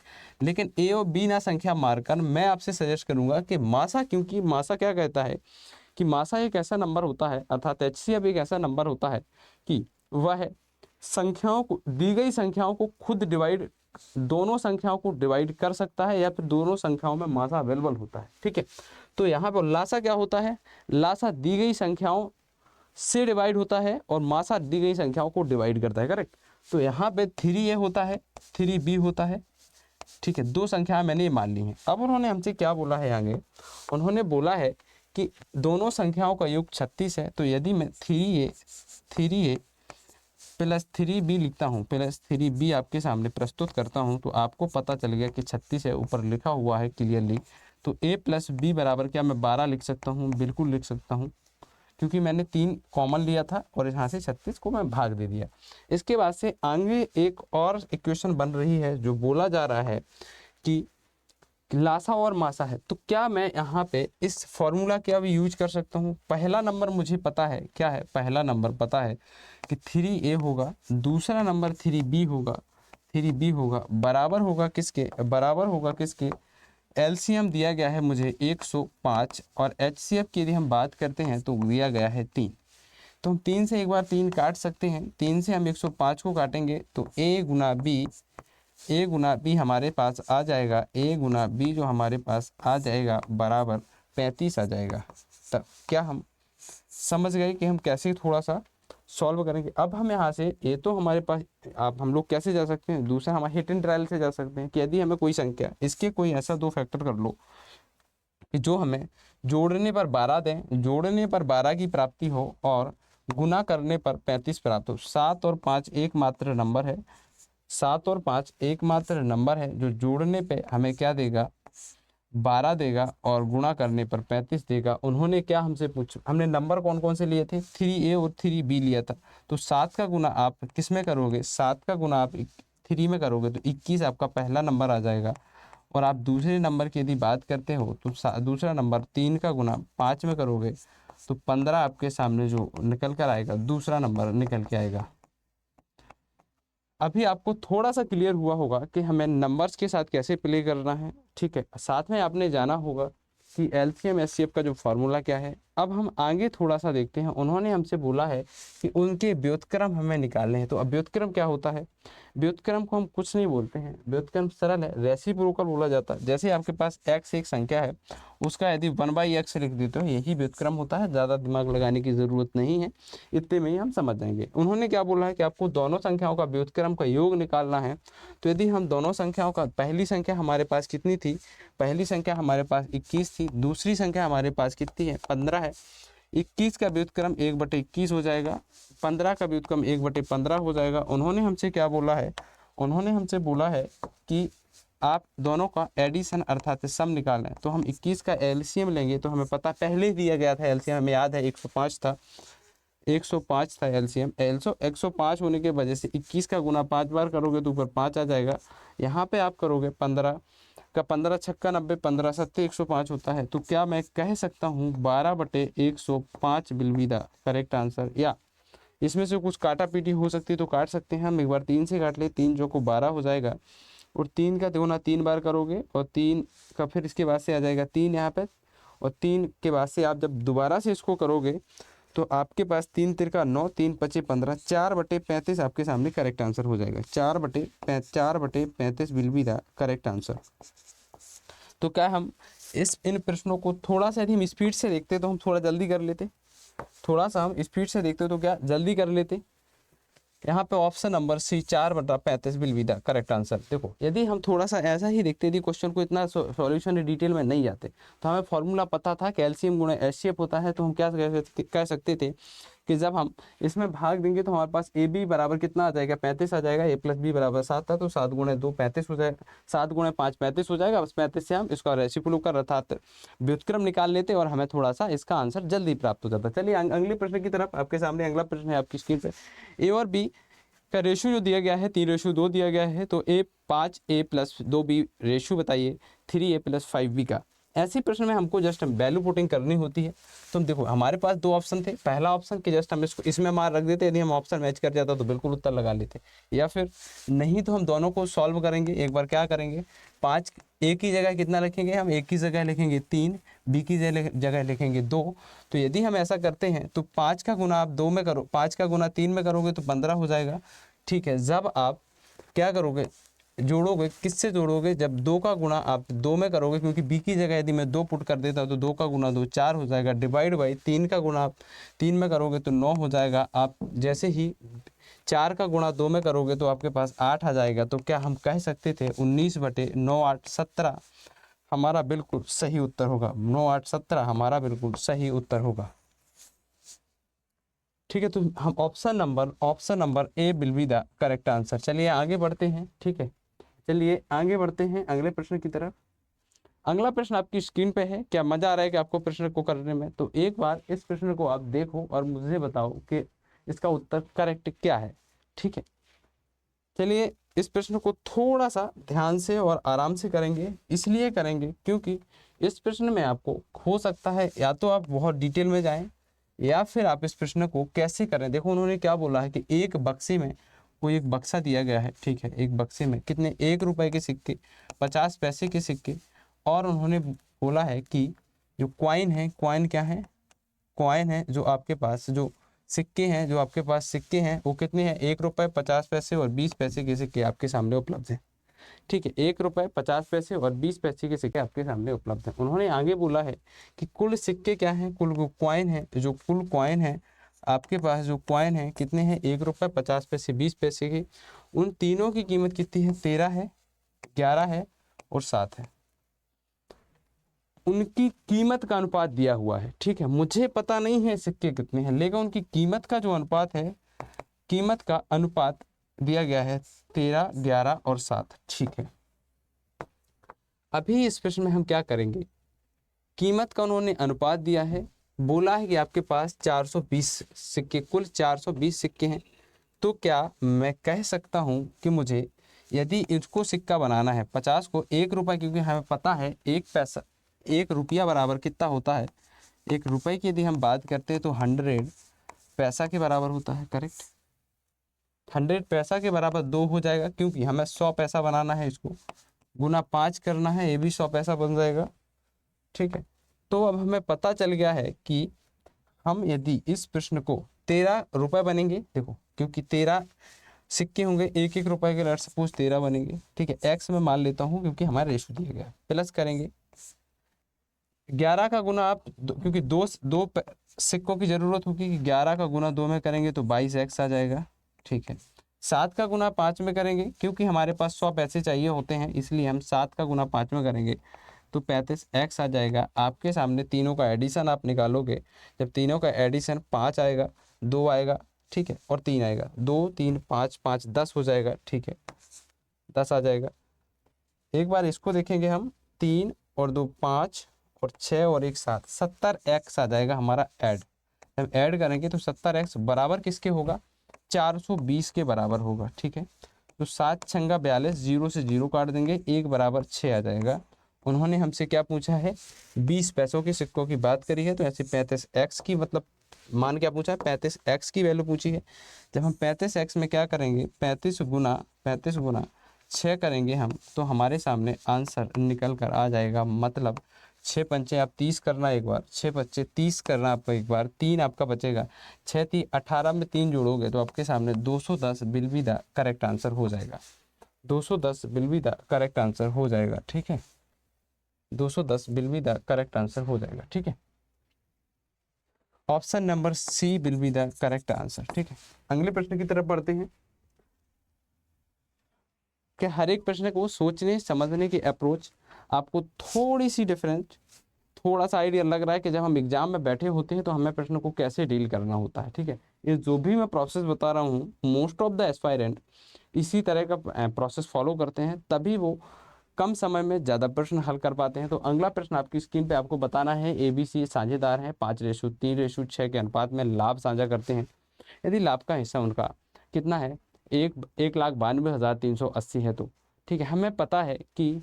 लेकिन A और B ना संख्या मारकर मैं आपसे सजेस्ट करूंगा कि मासा, क्योंकि मासा क्या कहता है कि मासा एक ऐसा नंबर होता है, अर्थात HCF एक ऐसा नंबर होता है कि वह संख्याओं को, दी गई संख्याओं को खुद डिवाइड, दोनों संख्याओं को डिवाइड कर सकता है, या फिर दोनों संख्याओं में मासा अवेलेबल होता है, ठीक है। तो यहाँ पर लासा क्या होता है, लासा दी गई संख्याओं से डिवाइड होता है और मासा दी गई संख्याओं को डिवाइड करता है, करेक्ट। तो यहाँ पे 3A होता है, 3B होता है, ठीक है। 2 संख्याएं मैंने ये मान ली हैं। अब उन्होंने हमसे क्या बोला है आगे, उन्होंने बोला है कि दोनों संख्याओं का योग 36 है। तो यदि मैं 3A प्लस 3B लिखता हूँ, प्लस 3B आपके सामने प्रस्तुत करता हूँ, तो आपको पता चल गया कि 36 है, ऊपर लिखा हुआ है क्लियरली। तो A प्लस B बराबर क्या मैं 12 लिख सकता हूँ, बिल्कुल लिख सकता हूँ, क्योंकि मैंने 3 कॉमन लिया था और यहाँ से 36 को मैं भाग दे दिया। इसके बाद से आगे एक और इक्वेशन बन रही है, जो बोला जा रहा है कि लासा और मासा है। तो क्या मैं यहाँ पे इस फॉर्मूला का भी यूज कर सकता हूँ। पहला नंबर मुझे पता है क्या है, पहला नंबर पता है कि 3A होगा, दूसरा नंबर 3B होगा, 3B होगा, बराबर होगा किसके, बराबर होगा किसके, LCM दिया गया है मुझे 105, और HCF की यदि हम बात करते हैं तो दिया गया है 3। तो हम 3 से एक बार 3 काट सकते हैं, 3 से हम 105 को काटेंगे तो A गुना B हमारे पास आ जाएगा, A गुना B जो हमारे पास आ जाएगा बराबर 35 आ जाएगा। तब क्या हम समझ गए कि हम कैसे थोड़ा सा सॉल्व करेंगे। अब हम यहाँ से, ये तो हमारे पास, अब हम लोग कैसे जा सकते हैं, दूसरा हमारे हिट एंड ट्रायल से जा सकते हैं कि यदि हमें कोई संख्या, इसके कोई ऐसा 2 फैक्टर कर लो कि जो हमें जोड़ने पर 12 दें, जोड़ने पर 12 की प्राप्ति हो और गुना करने पर 35 प्राप्त हो। 7 और 5 एकमात्र नंबर है, 7 और 5 एकमात्र नंबर है जो जोड़ने पे हमें क्या देगा, 12 देगा, और गुणा करने पर 35 देगा। उन्होंने क्या हमसे पूछा, हमने नंबर कौन कौन से लिए थे, 3A और 3B लिया था। तो 7 का गुना आप किस में करोगे, 7 का गुना आप 3 में करोगे तो 21 आपका पहला नंबर आ जाएगा। और आप दूसरे नंबर की यदि बात करते हो तो दूसरा नंबर 3 का गुना 5 में करोगे तो 15 आपके सामने जो निकल कर आएगा, दूसरा नंबर निकल के आएगा। अभी आपको थोड़ा सा क्लियर हुआ होगा कि हमें नंबर्स के साथ कैसे प्ले करना है, ठीक है। साथ में आपने जाना होगा कि LCM HCF का जो फार्मूला क्या है, अब हम आगे थोड़ा सा देखते हैं। उन्होंने हमसे बोला है कि उनके व्युत्क्रम हमें निकालने हैं। तो अब व्युत्क्रम क्या होता है? व्युत्क्रम को हम कुछ नहीं बोलते हैं, व्युत्क्रम सरल है, रेसिप्रोकल बोला जाता है। जैसे आपके पास x एक संख्या है, उसका यदि 1/x लिख देते हो, यही व्युत्क्रम होता है। ज़्यादा दिमाग लगाने की ज़रूरत नहीं है, इतने में ही हम समझ जाएंगे। उन्होंने क्या बोला है कि आपको दोनों संख्याओं का व्युत्क्रम का योग निकालना है। तो यदि हम दोनों संख्याओं का, पहली संख्या हमारे पास कितनी थी? पहली संख्या हमारे पास 21 थी, दूसरी संख्या हमारे पास कितनी है? 15 है। 21 का व्युत्क्रम 1/21 हो जाएगा, 15 का व्युत्क्रम 1/15 हो जाएगा। उन्होंने हमसे क्या बोला है? उन्होंने हमसे बोला है कि आप दोनों का एडिशन अर्थात सम निकालना है। तो हम 21 का एलसीएम लेंगे। तो हमें पता पहले ही दिया गया था एलसीएम, हमें याद है 105 था, 105 था एलसीएम। 105 होने की वजह से 21 का गुना 5 बार करोगे तो ऊपर 5 आ जाएगा। यहाँ पे आप करोगे 15 का 15 छक्का 90, 15 सत्ते 105 होता है। तो क्या मैं कह सकता हूँ 12/105 will be the correct answer? या इसमें से कुछ काटा पीटी हो सकती है तो काट सकते हैं हम। एक बार 3 से काट ले, 3 जो को 12 हो जाएगा, और 3 का गुना 3 बार करोगे, और 3 का फिर इसके बाद से आ जाएगा 3 यहाँ पे, और 3 के बाद से आप जब दोबारा से इसको करोगे तो आपके पास 3 तिरका 9, 3 पचे 15, 4/35 आपके सामने करेक्ट आंसर हो जाएगा। 4/35 will be the correct answer. तो क्या हम इन प्रश्नों को थोड़ा सा यदि हम स्पीड से देखते तो हम थोड़ा जल्दी कर लेते, थोड़ा सा हम स्पीड से देखते तो क्या जल्दी कर लेते। यहाँ पे option number C 4/35 will be the correct answer. देखो यदि हम थोड़ा सा ऐसा ही देखते, यदि क्वेश्चन को इतना सॉल्यूशन डिटेल में नहीं जाते, तो हमें फॉर्मूला पता था कैल्शियम गुणा एचसीएफ होता है। तो हम क्या कह सकते थे कि जब हम इसमें भाग देंगे तो हमारे पास ए बी बराबर कितना आ जाएगा? 35 आ जाएगा। ए प्लस बी बराबर 7 था, तो 7 गुणे 2 35 हो जाएगा, 7 गुणे 5 35 हो जाएगा। बस 35 से हम इसका रेसिप्रोकल अर्थात व्युत्क्रम निकाल लेते और हमें थोड़ा सा इसका आंसर जल्दी प्राप्त हो जाता। चलिए अगले प्रश्न की तरफ। आपके सामने अगला प्रश्न है आपकी स्क्रीन पर। ए और बी का रेशो जो दिया गया है 3:2 दिया गया है। तो A5A+2B रेशो बताइए 3A+5B का। ऐसे प्रश्न में हमको जस्ट हम वैल्यू पुटिंग करनी होती है। तो देखो हमारे पास 2 ऑप्शन थे। पहला ऑप्शन कि जस्ट हम इसको इसमें मार रख देते, यदि हम ऑप्शन मैच कर जाता तो बिल्कुल उत्तर लगा लेते, या फिर नहीं तो हम दोनों को सॉल्व करेंगे। एक बार क्या करेंगे, 5 ए की जगह कितना लिखेंगे? हम ए की जगह लिखेंगे 3, बी की जगह लिखेंगे 2। तो यदि हम ऐसा करते हैं तो 5 का गुना आप 2 में करो, 5 का गुना 3 में करोगे तो 15 हो जाएगा। ठीक है, जब आप क्या करोगे, जोड़ोगे, किससे जोड़ोगे? जब 2 का गुणा आप 2 में करोगे, क्योंकि बी की जगह यदि मैं 2 पुट कर देता हूँ तो 2 का गुना 2 4 हो जाएगा, डिवाइड बाई 3 का गुणा आप 3 में करोगे तो 9 हो जाएगा। आप जैसे ही 4 का गुणा 2 में करोगे तो आपके पास 8 आ जाएगा। तो क्या हम कह सकते थे 19/9 8 17 हमारा बिल्कुल सही उत्तर होगा। 9 8 17 हमारा बिल्कुल सही उत्तर होगा। ठीक है, तो हम option number A will be the correct answer. चलिए आगे बढ़ते हैं। ठीक है, चलिए आगे बढ़ते हैं अगले प्रश्न की तरफ। अगला प्रश्न आपकी स्क्रीन पे है। क्या मजा आ रहा है कि आपको प्रश्न को करने में? तो एक बार इस प्रश्न को आप देखो और मुझे बताओ कि इसका उत्तर करेक्ट क्या है। ठीक है, चलिए इस प्रश्न को थोड़ा सा ध्यान से और आराम से करेंगे। इसलिए करेंगे क्योंकि इस प्रश्न में आपको हो सकता है या तो आप बहुत डिटेल में जाएं, या फिर आप इस प्रश्न को कैसे करें। देखो उन्होंने क्या बोला है कि एक बक्से में, कोई एक बक्सा दिया गया है। ठीक है, एक बक्से में कितने? 1 रुपए के सिक्के, 50 पैसे के सिक्के, और उन्होंने बोला है कि जो क्वाइन है, क्वाइन क्या है? क्वाइन है जो आपके पास, जो सिक्के हैं, जो आपके पास सिक्के हैं वो कितने हैं? 1 रुपए, 50 पैसे और 20 पैसे के सिक्के आपके सामने उपलब्ध हैं। ठीक है, 1 रुपए, 50 पैसे और 20 पैसे के सिक्के आपके सामने उपलब्ध हैं। उन्होंने आगे बोला है कि कुल सिक्के क्या हैं? कुल क्वाइन है, जो कुल क्वाइन है आपके पास, जो क्वाइन है कितने हैं? 1 रुपए, 50 पैसे, 20 पैसे के। उन तीनों की कीमत कितनी है? 13 है, 11 है और 7 है। उनकी कीमत का अनुपात दिया हुआ है। ठीक है, मुझे पता नहीं है सिक्के कितने हैं, लेकिन उनकी कीमत का जो अनुपात है, कीमत का अनुपात दिया गया है 13, 11 और 7। ठीक है, अभी इस प्रश्न में हम क्या करेंगे, कीमत का उन्होंने अनुपात दिया है, बोला है कि आपके पास 420 सिक्के, कुल 420 सिक्के हैं। तो क्या मैं कह सकता हूं कि मुझे यदि इसको सिक्का बनाना है 50 को 1 रुपये, क्योंकि हमें पता है 1 पैसा, 1 रुपया बराबर कितना होता है? 1 रुपये की यदि हम बात करते हैं तो 100 पैसा के बराबर होता है। करेक्ट, 100 पैसा के बराबर 2 हो जाएगा, क्योंकि हमें 100 पैसा बनाना है, इसको गुना 5 करना है, ये भी 100 पैसा बन जाएगा। ठीक है, तो अब हमें पता चल गया है कि हम यदि इस प्रश्न को 13 रुपए बनेंगे, देखो क्योंकि 13 सिक्के होंगे, एक एक रुपए के, लेट्स सपोज 13 बनेंगे, ठीक है। एक्स में मान लेता हूँ क्योंकि हमारा रेशो दिया गया है। प्लस करेंगे 11 का गुना आप क्योंकि दो सिक्कों की जरूरत होगी कि 11 का गुना 2 में करेंगे तो 22x आ जाएगा, ठीक है। 7 का गुना 5 में करेंगे क्योंकि हमारे पास 100 पैसे चाहिए होते हैं, इसलिए हम 7 का गुना 5 में करेंगे तो 35x आ जाएगा। आपके सामने तीनों का एडिशन आप निकालोगे, जब तीनों का एडिशन 5 आएगा, 2 आएगा, ठीक है, और 3 आएगा, 2 3 5 5 10 हो जाएगा, ठीक है, 10 आ जाएगा। एक बार इसको देखेंगे हम, 3 और 2 5 और 6 और 1 7, 70x आ जाएगा हमारा ऐड। जब ऐड करेंगे तो 70x बराबर किसके होगा, 420 के बराबर होगा, ठीक है। तो 7 छंगा 42, 0 से 0 काट देंगे, 1 बराबर 6 आ जाएगा। उन्होंने हमसे क्या पूछा है, 20 पैसों के सिक्कों की बात करी है, तो ऐसे 35x की मतलब मान क्या पूछा है, 35x की वैल्यू पूछी है। जब हम 35x में क्या करेंगे, 35 गुना 6 करेंगे हम, तो हमारे सामने आंसर निकल कर आ जाएगा। मतलब 6 पंचे आप 30 करना एक बार, 6 पंचे 30 करना आपका एक बार, 3 आपका बचेगा, 6 3 18 में 3 जोड़ोगे तो आपके सामने 210 will be the correct answer हो जाएगा। 210 will be the correct answer हो जाएगा, ठीक है। 210 will be the correct answer हो जाएगा, ठीक है। Option number C will be the correct answer, ठीक है। अगले प्रश्न की तरफ बढ़ते हैं कि हर एक प्रश्न को सोचने समझने की अप्रोच आपको थोड़ी सी डिफरेंट, थोड़ा सा आइडिया लग रहा है कि जब हम एग्जाम में बैठे होते हैं तो हमें प्रश्न को कैसे डील करना होता है, ठीक है। ये जो भी मैं प्रोसेस बता रहा हूँ, मोस्ट ऑफ द एस्पायरेंट इसी तरह का प्रोसेस फॉलो करते हैं, तभी वो कम समय में ज़्यादा प्रश्न हल कर पाते हैं। तो अगला प्रश्न आपकी स्क्रीन पे आपको बताना है, ABC साझेदार हैं, 5:3:6 के अनुपात में लाभ साझा करते हैं। यदि लाभ का हिस्सा उनका कितना है, 1,92,380 है, तो ठीक है। हमें पता है कि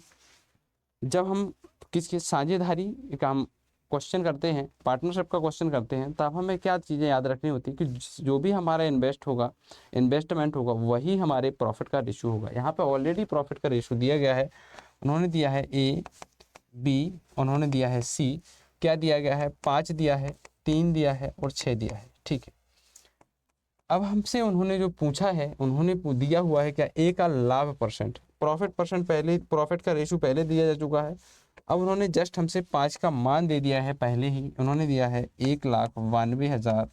जब हम किसी साझेदारी का हम क्वेश्चन करते हैं, पार्टनरशिप का क्वेश्चन करते हैं, तब हमें क्या चीज़ें याद रखनी होती है कि जो भी हमारा इन्वेस्टमेंट होगा वही हमारे प्रॉफिट का रेशो होगा। यहाँ पे ऑलरेडी प्रॉफिट का रेशो दिया गया है, उन्होंने दिया है A, B, उन्होंने दिया है C, क्या दिया गया है, 5 दिया है, 3 दिया है और 6 दिया है, ठीक है। अब हमसे उन्होंने जो पूछा है, उन्होंने दिया हुआ है क्या, A का लाभ परसेंट, प्रॉफिट परसेंट पहले, प्रॉफिट का रेशो पहले दिया जा चुका है। अब उन्होंने जस्ट हमसे 5 का मान दे दिया है पहले ही, उन्होंने दिया है 1,92,000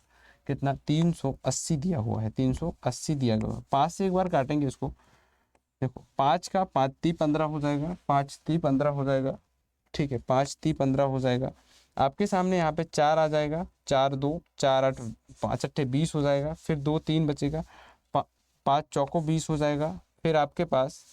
कितना 380 दिया हुआ है, 380 दिया गया है। 5 से एक बार काटेंगे इसको, देखो 5 का 5 3 15 हो जाएगा, 5 3 15 हो जाएगा, ठीक है, 5 3 15 हो जाएगा। आपके सामने यहाँ पे 4 आ जाएगा, 4 2 4 8 5 8 20 हो जाएगा, फिर 2 3 बचेगा, 5 चौको 20 हो जाएगा। फिर आपके पास,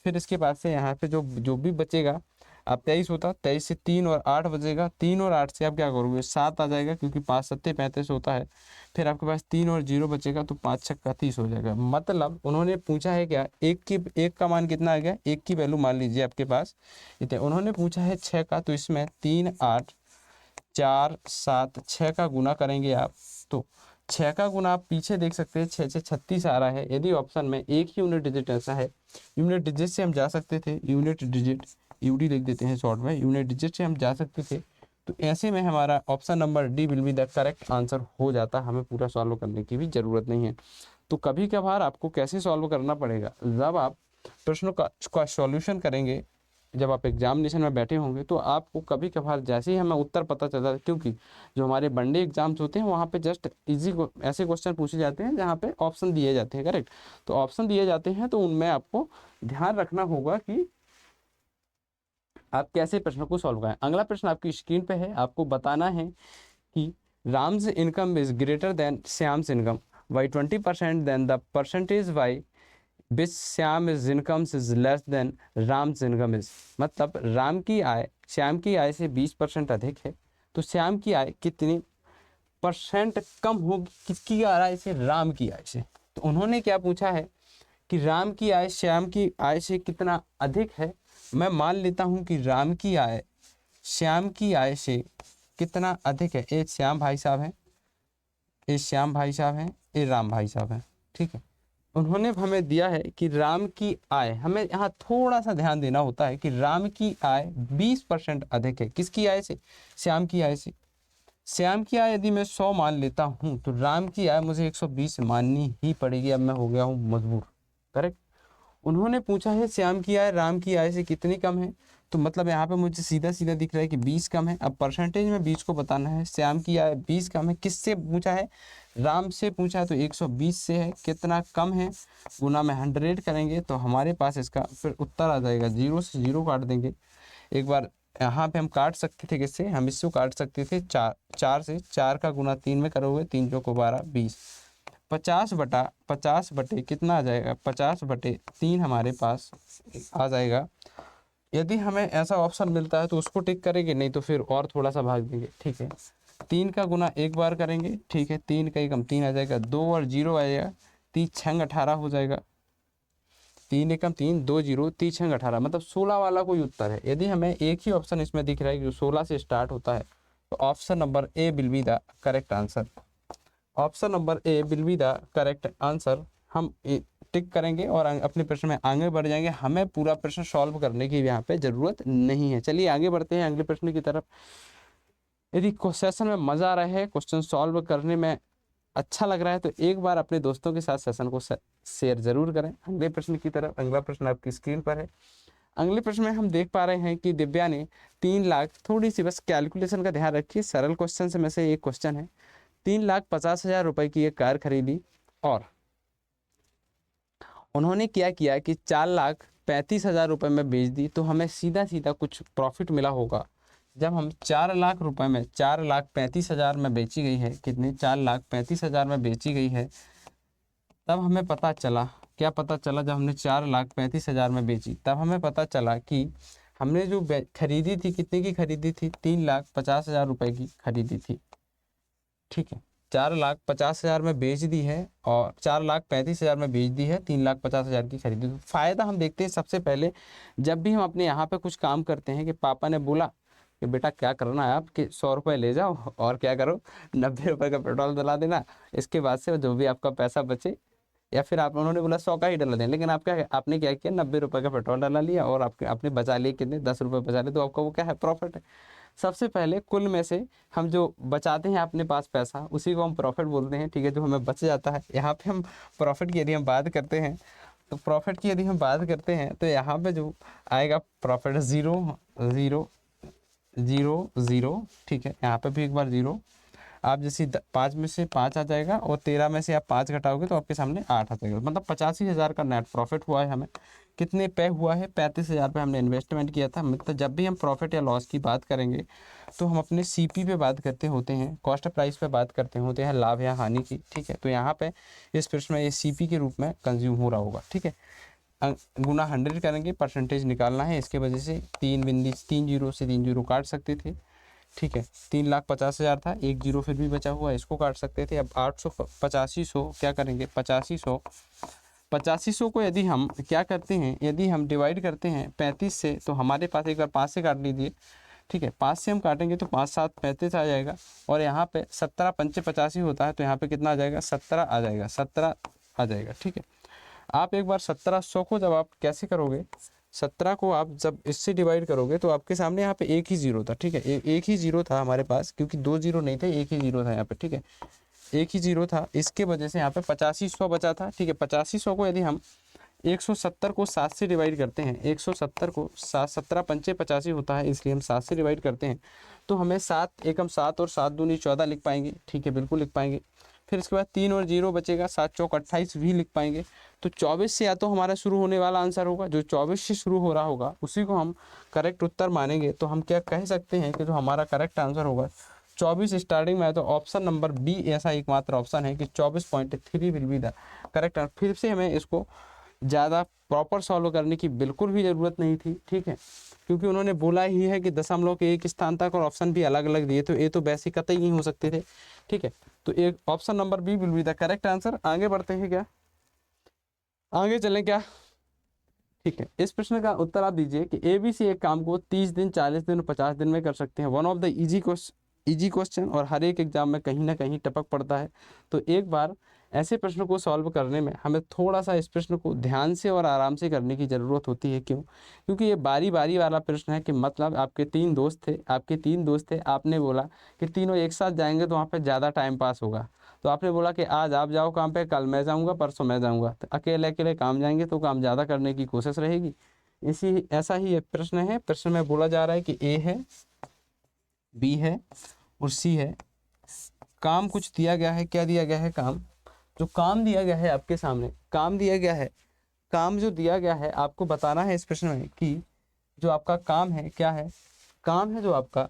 फिर इसके पास से यहाँ पे जो जो भी बचेगा, आप 23 होता, 23 से 3 और 8 बचेगा, 3 और 8 से आप क्या करोगे, 7 आ जाएगा क्योंकि 5 7 35 होता है। फिर आपके पास 3 और 0 बचेगा तो 5 6 30 हो जाएगा। मतलब उन्होंने पूछा है क्या, एक का मान कितना आ गया, एक की वैल्यू मान लीजिए आपके पास इतने, उन्होंने पूछा है 6 का, तो इसमें 3 8 4 7 6 का गुना करेंगे आप, तो 6 का गुना आप पीछे देख सकते हैं, 6 से 36 आ रहा है। यदि ऑप्शन में एक ही यूनिट डिजिट ऐसा है, यूनिट डिजिट से हम जा सकते थे, यूनिट डिजिट यूडी लिख देते हैं शॉर्ट में, यूनिट डिजिट से हम जा सकते थे, तो ऐसे में हमारा option number D will be the correct answer हो जाता, हमें पूरा सॉल्व करने की भी ज़रूरत नहीं है। तो कभी कभार आपको कैसे सॉल्व करना पड़ेगा, जब आप प्रश्नों का सॉल्यूशन करेंगे, जब आप एग्जामिनेशन में बैठे होंगे, तो आपको कभी कभार जैसे ही हमें उत्तर पता चलता है, क्योंकि जो हमारे वनडे एग्जाम्स होते हैं वहाँ पे जस्ट इजी ऐसे क्वेश्चन पूछे जाते हैं जहाँ पे ऑप्शन दिए जाते हैं, करेक्ट। तो ऑप्शन दिए जाते हैं तो उनमें आपको ध्यान रखना होगा कि आप कैसे प्रश्न को सॉल्व करें। अगला प्रश्न आपकी स्क्रीन पे है, आपको बताना है कि Ram's income is greater than Shyam's income by 20% then the percentage by which Shyam is income is less than Ram's income is. मतलब राम की आय श्याम की आय से 20% अधिक है, तो श्याम की आय कितनी परसेंट कम होगी किसकी आय से, राम की आय से। तो उन्होंने क्या पूछा है कि राम की आय श्याम की आय से कितना अधिक है। मैं मान लेता हूं कि राम की आय श्याम की आय से कितना अधिक है। ये श्याम भाई साहब हैं, ये श्याम भाई साहब हैं, ये राम भाई साहब हैं, ठीक है। उन्होंने हमें दिया है कि राम की आय, हमें यहाँ थोड़ा सा ध्यान देना होता है कि राम की आय 20% अधिक है किसकी आय से, श्याम की आय से। श्याम की आय यदि मैं 100 मान लेता हूँ तो राम की आय मुझे 120 माननी ही पड़ेगी। अब मैं हो गया हूँ मजबूर। करेक्ट। उन्होंने पूछा है श्याम की आय राम की आय से कितनी कम है, तो मतलब यहाँ पे मुझे सीधा सीधा दिख रहा है कि 20 कम है। अब परसेंटेज में 20 को बताना है। श्याम की आय 20 कम है, किससे पूछा है? राम से पूछा है, तो 120 से है। कितना कम है? गुना में 100 करेंगे तो हमारे पास इसका फिर उत्तर आ जाएगा। 0 से 0 काट देंगे। एक बार यहाँ पे हम काट सकते थे, किससे? हम इससे काट सकते थे 4 से। 4 का गुना 3 में करोगे, 3 चौको 12, 20। 50 बटे कितना आ जाएगा? 50/3 हमारे पास आ जाएगा। यदि हमें ऐसा ऑप्शन मिलता है तो उसको टिक करेंगे, नहीं तो फिर और थोड़ा सा भाग देंगे। ठीक है, 3 का गुना एक बार करेंगे। ठीक है, 3 का एकम 3 आ जाएगा, 2 और 0 आ जाएगा, 3 छंग 18 हो जाएगा। 3 एकम 3, 2 0, 3 छंग 18, मतलब 16 वाला कोई उत्तर है। यदि हमें एक ही ऑप्शन इसमें दिख रहा है कि जो 16 से स्टार्ट होता है, तो option number A will be the correct answer. Option number A will be the correct answer. हम टिक करेंगे और अपने प्रश्न में आगे बढ़ जाएंगे। हमें पूरा प्रश्न सॉल्व करने की यहाँ पे ज़रूरत नहीं है। चलिए आगे बढ़ते हैं अगले प्रश्न की तरफ। यदि सेशन में मज़ा आ रहा है, क्वेश्चन सॉल्व करने में अच्छा लग रहा है, तो एक बार अपने दोस्तों के साथ सेशन को शेयर जरूर करें। अगले प्रश्न की तरफ। अगला प्रश्न आपकी स्क्रीन पर है। अगले प्रश्न में हम देख पा रहे हैं कि दिव्या ने 3 लाख, थोड़ी सी बस कैलकुलेशन का ध्यान रखिए, सरल क्वेश्चन से में से एक क्वेश्चन है। 3,50,000 रुपए की एक कार खरीदी और उन्होंने क्या किया कि 4,35,000 रुपए में बेच दी, तो हमें सीधा सीधा कुछ प्रॉफिट मिला होगा। जब हम 4 लाख रुपए में 4,35,000 में बेची गई है, कितने? 4,35,000 में बेची गई है, तब हमें पता चला, क्या पता चला? जब हमने 4,35,000 में बेची, तब हमें पता चला कि हमने जो खरीदी थी, कितने की खरीदी थी? 3,50,000 रुपए की खरीदी थी। ठीक है, 4,50,000 में बेच दी है और 4,35,000 में बेच दी है, 3,50,000 की खरीदी। तो फायदा हम देखते हैं सबसे पहले, जब भी हम अपने यहाँ पे कुछ काम करते हैं कि पापा ने बोला कि बेटा क्या करना है आप, कि 100 रुपये ले जाओ और क्या करो, 90 रुपये का पेट्रोल डला देना। इसके बाद से जो भी आपका पैसा बचे, या फिर आप, उन्होंने बोला 100 का ही डला दें, लेकिन आपने क्या किया, 90 रुपये का पेट्रोल डला लिया और आपने बचा लिए कितने? 10 रुपये बचा लिए, तो आपका वो क्या है? प्रॉफिट है। सबसे पहले कुल में से हम जो बचाते हैं अपने पास पैसा, उसी को हम प्रॉफिट बोलते हैं। ठीक है, जो हमें बच जाता है। यहाँ पे हम प्रॉफिट की यदि हम बात करते हैं, तो प्रॉफिट की यदि हम बात करते हैं, तो यहाँ पे जो आएगा प्रॉफिट 0 0 0 0। ठीक है, यहाँ पे भी एक बार 0। आप जैसे 5 में से 5 आ जाएगा और 13 में से आप 5 घटाओगे तो आपके सामने 8 आ जाएगा। मतलब 85,000 का नेट प्रॉफिट हुआ है हमें। कितने पे हुआ है? 35,000 पे हमने इन्वेस्टमेंट किया था। मतलब जब भी हम प्रॉफिट या लॉस की बात करेंगे, तो हम अपने सीपी पे बात करते होते हैं, कॉस्ट प्राइस पे बात करते होते हैं, लाभ या हानि की। ठीक है, तो यहाँ पे इस प्रश्न में ये सीपी के रूप में कंज्यूम हो रहा होगा। ठीक है, गुना 100 करेंगे, परसेंटेज निकालना है। इसके वजह से 3 जीरो से 3 जीरो काट सकते थे। ठीक है, 3,50,000 था, 1 जीरो फिर भी बचा हुआ, इसको काट सकते थे। अब 885 क्या करेंगे? 85 को यदि हम क्या करते हैं, यदि हम डिवाइड करते हैं 35 से, तो हमारे पास एक बार 5 से काट लीजिए। ठीक है, 5 से हम काटेंगे तो 5 7 35 आ जाएगा। और यहाँ पे 17 पंचे 85 होता है, तो यहाँ पे कितना आ जाएगा? 17 आ जाएगा, 17 आ जाएगा। ठीक है, आप एक बार 1700 को जब आप कैसे करोगे, 17 को आप जब इससे डिवाइड करोगे, तो आपके सामने यहाँ पे एक ही जीरो था। ठीक है, एक ही जीरो था हमारे पास, क्योंकि 2 जीरो नहीं थे, एक ही जीरो था यहाँ पे। ठीक है, एक ही जीरो था, इसके वजह से यहाँ पे 8500 बचा था। ठीक है, 8500 को यदि हम 170 को 7 से डिवाइड करते हैं, 170 को 7, 17 पंचे 85 होता है, इसलिए हम 7 से डिवाइड करते हैं, तो हमें 7 एकम 7 और 7 दूनी 14 लिख पाएंगे। ठीक है, बिल्कुल लिख पाएंगे। फिर इसके बाद 3 और 0 बचेगा, 7 चौक 28 भी लिख पाएंगे। तो 24 से या तो हमारा शुरू होने वाला आंसर होगा, जो 24 से शुरू हो रहा होगा उसी को हम करेक्ट उत्तर मानेंगे। तो हम क्या कह सकते हैं कि जो हमारा करेक्ट आंसर होगा 24 स्टार्टिंग में है, तो ऑप्शन नंबर बी ऐसा एकमात्र ऑप्शन है कि 24.3 विल बी द करेक्ट। फिर से हमें इसको ज़्यादा प्रॉपर सॉल्व करने की बिल्कुल भी ज़रूरत नहीं थी। ठीक है, क्योंकि उन्होंने बोला ही है कि दशमलव के एक स्थान तक और ऑप्शन भी अलग अलग दिए, तो ये तो वैसे कतई नहीं हो सकते थे। ठीक है, तो एक option number B will be the correct answer. आगे बढ़ते हैं, क्या आगे चलें क्या? ठीक है, इस प्रश्न का उत्तर आप दीजिए कि ABC एक काम को 30 दिन, 40 दिन और 50 दिन में कर सकते हैं। One of the easy question और हर एक एग्जाम में कहीं ना कहीं टपक पड़ता है। तो एक बार ऐसे प्रश्न को सॉल्व करने में हमें थोड़ा सा इस प्रश्न को ध्यान से और आराम से करने की ज़रूरत होती है। क्यों? क्योंकि ये बारी बारी वाला प्रश्न है कि मतलब आपके 3 दोस्त थे, आपने बोला कि तीनों एक साथ जाएंगे तो वहाँ पे ज़्यादा टाइम पास होगा। तो आपने बोला कि आज आप जाओ काम पे, कल मैं जाऊँगा, परसों मैं जाऊँगा। तो अकेले अकेले काम जाएंगे तो काम ज़्यादा करने की कोशिश रहेगी। इसी ऐसा ही एक प्रश्न है। प्रश्न में बोला जा रहा है कि ए है, बी है और सी है। काम कुछ दिया गया है। क्या दिया गया है? काम। जो काम दिया गया है आपके सामने, काम दिया गया है, काम जो दिया गया है आपको बताना है इस प्रश्न में कि जो आपका काम है क्या है। काम है जो आपका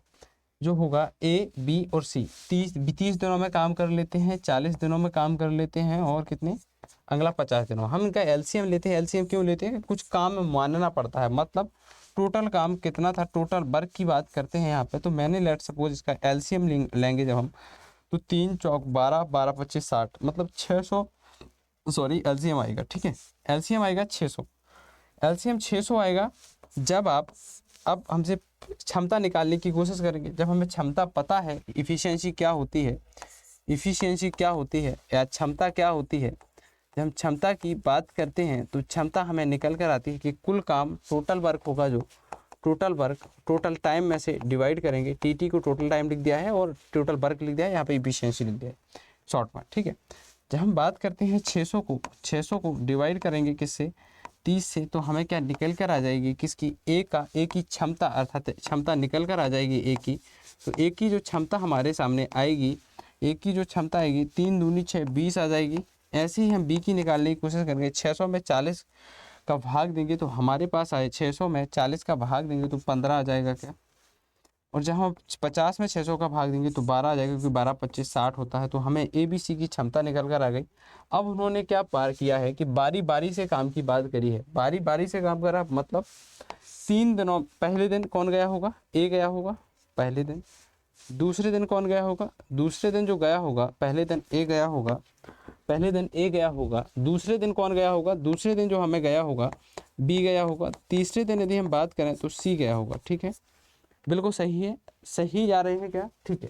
जो होगा ए, बी और सी। 30 दिनों में काम कर लेते हैं, 40 दिनों में काम कर लेते हैं और कितने, अगला 50 दिनों। हम इनका एलसीएम लेते हैं। एलसीएम क्यों लेते हैं? कुछ काम में मानना पड़ता है। मतलब टोटल काम कितना था, टोटल वर्क की बात करते हैं यहाँ पे। तो मैंने लेट सपोज इसका एलसीएम लेंगे जब हम, तो 3 चौक 12, 12 25 60, मतलब 600, सॉरी एलसीएम आएगा। ठीक है, एलसीएम आएगा 600। एलसीएम 600 आएगा जब आप अब हमसे क्षमता निकालने की कोशिश करेंगे। जब हमें क्षमता पता है, इफ़िशियंसी क्या होती है, इफ़िशियंसी क्या होती है या क्षमता क्या होती है, जब हम क्षमता की बात करते हैं तो क्षमता हमें निकल कर आती है कि कुल काम, टोटल वर्क होगा, जो टोटल वर्क टोटल टाइम में से डिवाइड करेंगे। टीटी को टोटल टाइम लिख दिया है और टोटल वर्क लिख दिया है, यहाँ पे इफिशियंसी लिख दिया है शॉर्ट में। ठीक है, जब हम बात करते हैं 600 को डिवाइड करेंगे किससे, 30 से, तो हमें क्या निकल कर आ जाएगी, किसकी, ए की क्षमता, अर्थात क्षमता निकल कर आ जाएगी ए की। तो ए की जो क्षमता हमारे सामने आएगी, ए की जो क्षमता आएगी, 3 दूनी 6, 20 आ जाएगी। ऐसे ही हम बी की निकालने की कोशिश करेंगे। 600 में 40 का भाग देंगे तो हमारे पास आए, 600 में 40 का भाग देंगे तो 15 आ जाएगा क्या। और जब हम 50 में 600 का भाग देंगे तो 12 आ जाएगा, क्योंकि 12 25 60 होता है। तो हमें ए बी सी की क्षमता निकल कर आ गई। अब उन्होंने क्या पार किया है कि बारी बारी से काम की बात करी है। बारी बारी से काम करा मतलब 3 दिनों, पहले दिन कौन गया होगा, ए गया होगा पहले दिन। दूसरे दिन कौन गया होगा, दूसरे दिन जो गया होगा, पहले दिन ए गया होगा, पहले दिन ए गया होगा। दूसरे दिन कौन गया होगा, दूसरे दिन जो हमें गया होगा बी गया होगा। तीसरे दिन यदि हम बात करें तो सी गया होगा। ठीक है, बिल्कुल सही है, सही जा रहे हैं क्या। ठीक है,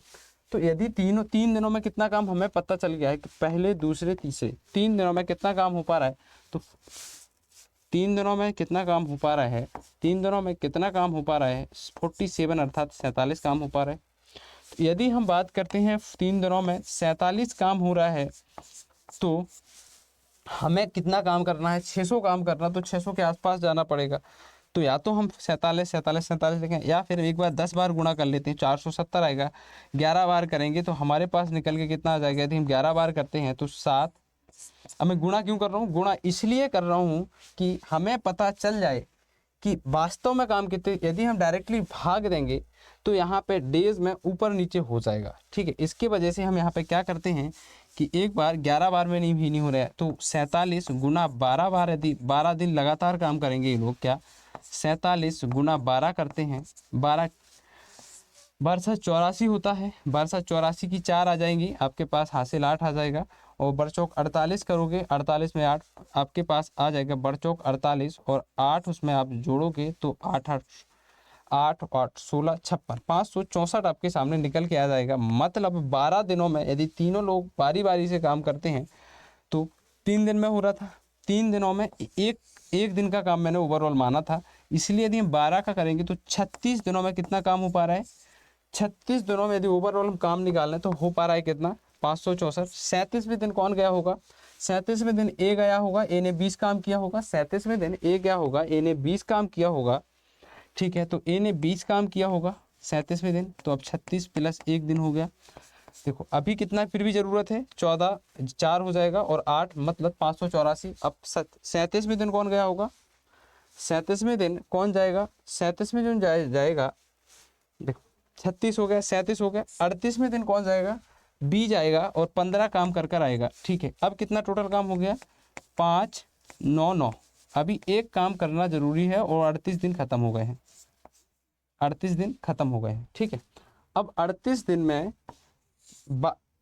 तो यदि 3 दिनों में कितना काम हमें पता चल गया है कि पहले दूसरे तीसरे 3 दिनों में कितना काम हो पा रहा है, तो 3 दिनों में कितना काम हो पा रहा है, 3 दिनों में कितना काम हो पा रहा है, 47 अर्थात 47 काम हो पा रहा है। तो यदि हम बात करते हैं 3 दिनों में 47 काम हो रहा है, तो हमें कितना काम करना है, 600 काम करना, तो 600 के आसपास जाना पड़ेगा। तो या तो हम 47 लिखें, या फिर एक बार 10 बार गुणा कर लेते हैं, 470 आएगा। 11 बार करेंगे तो हमारे पास निकल के कितना आ जाएगा, यदि हम 11 बार करते हैं तो 7। अब मैं गुणा क्यों कर रहा हूँ, गुणा इसलिए कर रहा हूँ कि हमें पता चल जाए कि वास्तव में काम कितने। यदि हम डायरेक्टली भाग देंगे तो यहाँ पे डेज में ऊपर नीचे हो जाएगा। ठीक है, इसके वजह से हम यहाँ पे क्या करते हैं कि एक बार 11 बार में नहीं हो रहा है, तो 47 गुना 12 बार, यदि 12 दिन लगातार काम करेंगे ये लोग, क्या 47 गुना 12 करते हैं, 12 बरसा 84 होता है। बरसा 84 की 4 आ जाएंगी, आपके पास हासिल 8 आ जाएगा। और बरचौक 48 करोगे, 48 में 8 आपके पास आ जाएगा, बरचौक 48 और 8 उसमें आप जोड़ोगे तो 8 8 8 8 16 56, 564 आपके सामने निकल के आ जाएगा। मतलब 12 दिनों में यदि तीनों लोग बारी बारी से काम करते हैं तो 3 दिन में हो रहा था, 3 दिनों में एक दिन का काम मैंने ओवरऑल माना था। इसलिए यदि हम 12 का करेंगे तो 36 दिनों में कितना काम हो पा रहा है, 36 दिनों में यदि ओवरऑल हम काम निकाल लें तो हो पा रहा है कितना, 564। 37वें दिन कौन गया होगा, 37वें दिन ए गया होगा, ए ने 20 काम किया होगा। 37वें दिन ए गया होगा, ए ने 20 काम किया होगा। ठीक है, तो ए ने 20 काम किया होगा 37वें दिन, तो अब 36 प्लस 1 दिन हो गया। देखो अभी कितना फिर भी जरूरत है, 14, 4 हो जाएगा और 8 मतलब 584। अब 37वें दिन कौन गया होगा, 37वें दिन कौन जाएगा, 37वें दिन जाएगा, देखो 36 हो गया, 37 हो गया। 38वें दिन कौन जाएगा, बी जाएगा और 15 काम कर कर आएगा। ठीक है, अब कितना टोटल काम हो गया, 5 9 9। अभी एक काम करना जरूरी है और 38 दिन खत्म हो गए हैं, 38 दिन खत्म हो गए हैं। ठीक है, अब 38 दिन में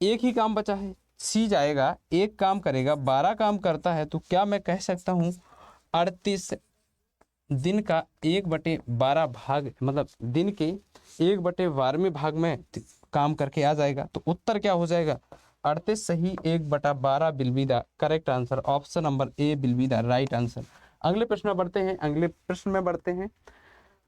एक ही काम बचा है, सी जाएगा, एक काम करेगा, 12 काम करता है। तो क्या मैं कह सकता हूँ 38 दिन का 1/12 भाग, मतलब दिन के 1/12वें भाग में काम करके आ जाएगा। तो उत्तर क्या हो जाएगा, 38 सही, 1/12 will be the correct answer. Option number A will be the right answer. अगले प्रश्न में बढ़ते हैं, अगले प्रश्न में बढ़ते हैं।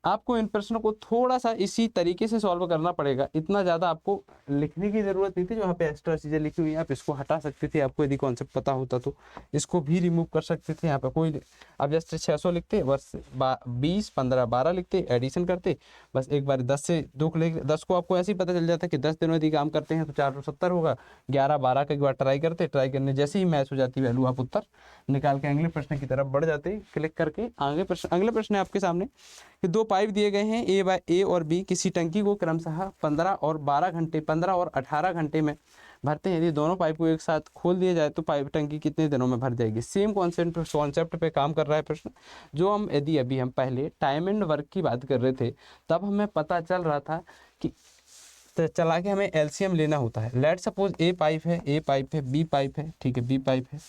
आपको इन प्रश्नों को थोड़ा सा इसी तरीके से सॉल्व करना पड़ेगा, इतना ज़्यादा आपको लिखने की ज़रूरत नहीं थी। जो यहाँ पे एक्स्ट्रा चीज़ें लिखी हुई हैं आप इसको हटा सकते थे, आपको यदि कॉन्सेप्ट पता होता तो इसको भी रिमूव कर सकते थे। यहाँ पे कोई आप जस्ट 600 लिखते, बस 20 15 12 लिखते, एडिशन करते, बस एक बार 10 से 2 ले 10 को आपको ऐसे ही पता चल जाता कि 10 दिनों यदि काम करते हैं तो 470 होगा। 11 12 का एक बार ट्राई करते, ट्राई करने जैसे ही मैच हो जाती वैल्यू आप उत्तर निकाल के अगले प्रश्न की तरफ बढ़ जाते, क्लिक करके आगे प्रश्न। अगले प्रश्न है आपके सामने कि 2 पाइप दिए गए हैं ए और बी किसी टंकी को क्रमशः 15 और 12 घंटे 15 और 18 घंटे में भरते हैं। यदि दोनों पाइप को एक साथ खोल दिया जाए तो पाइप टंकी कितने दिनों में भर जाएगी। सेम कॉन्सेप्ट पे काम कर रहा है प्रश्न। जो हम यदि अभी हम पहले टाइम एंड वर्क की बात कर रहे थे तब हमें पता चल रहा था कि तो चला के हमें एलसीएम लेना होता है। लेट सपोज ए पाइप है, बी पाइप है, ठीक है, बी पाइप है।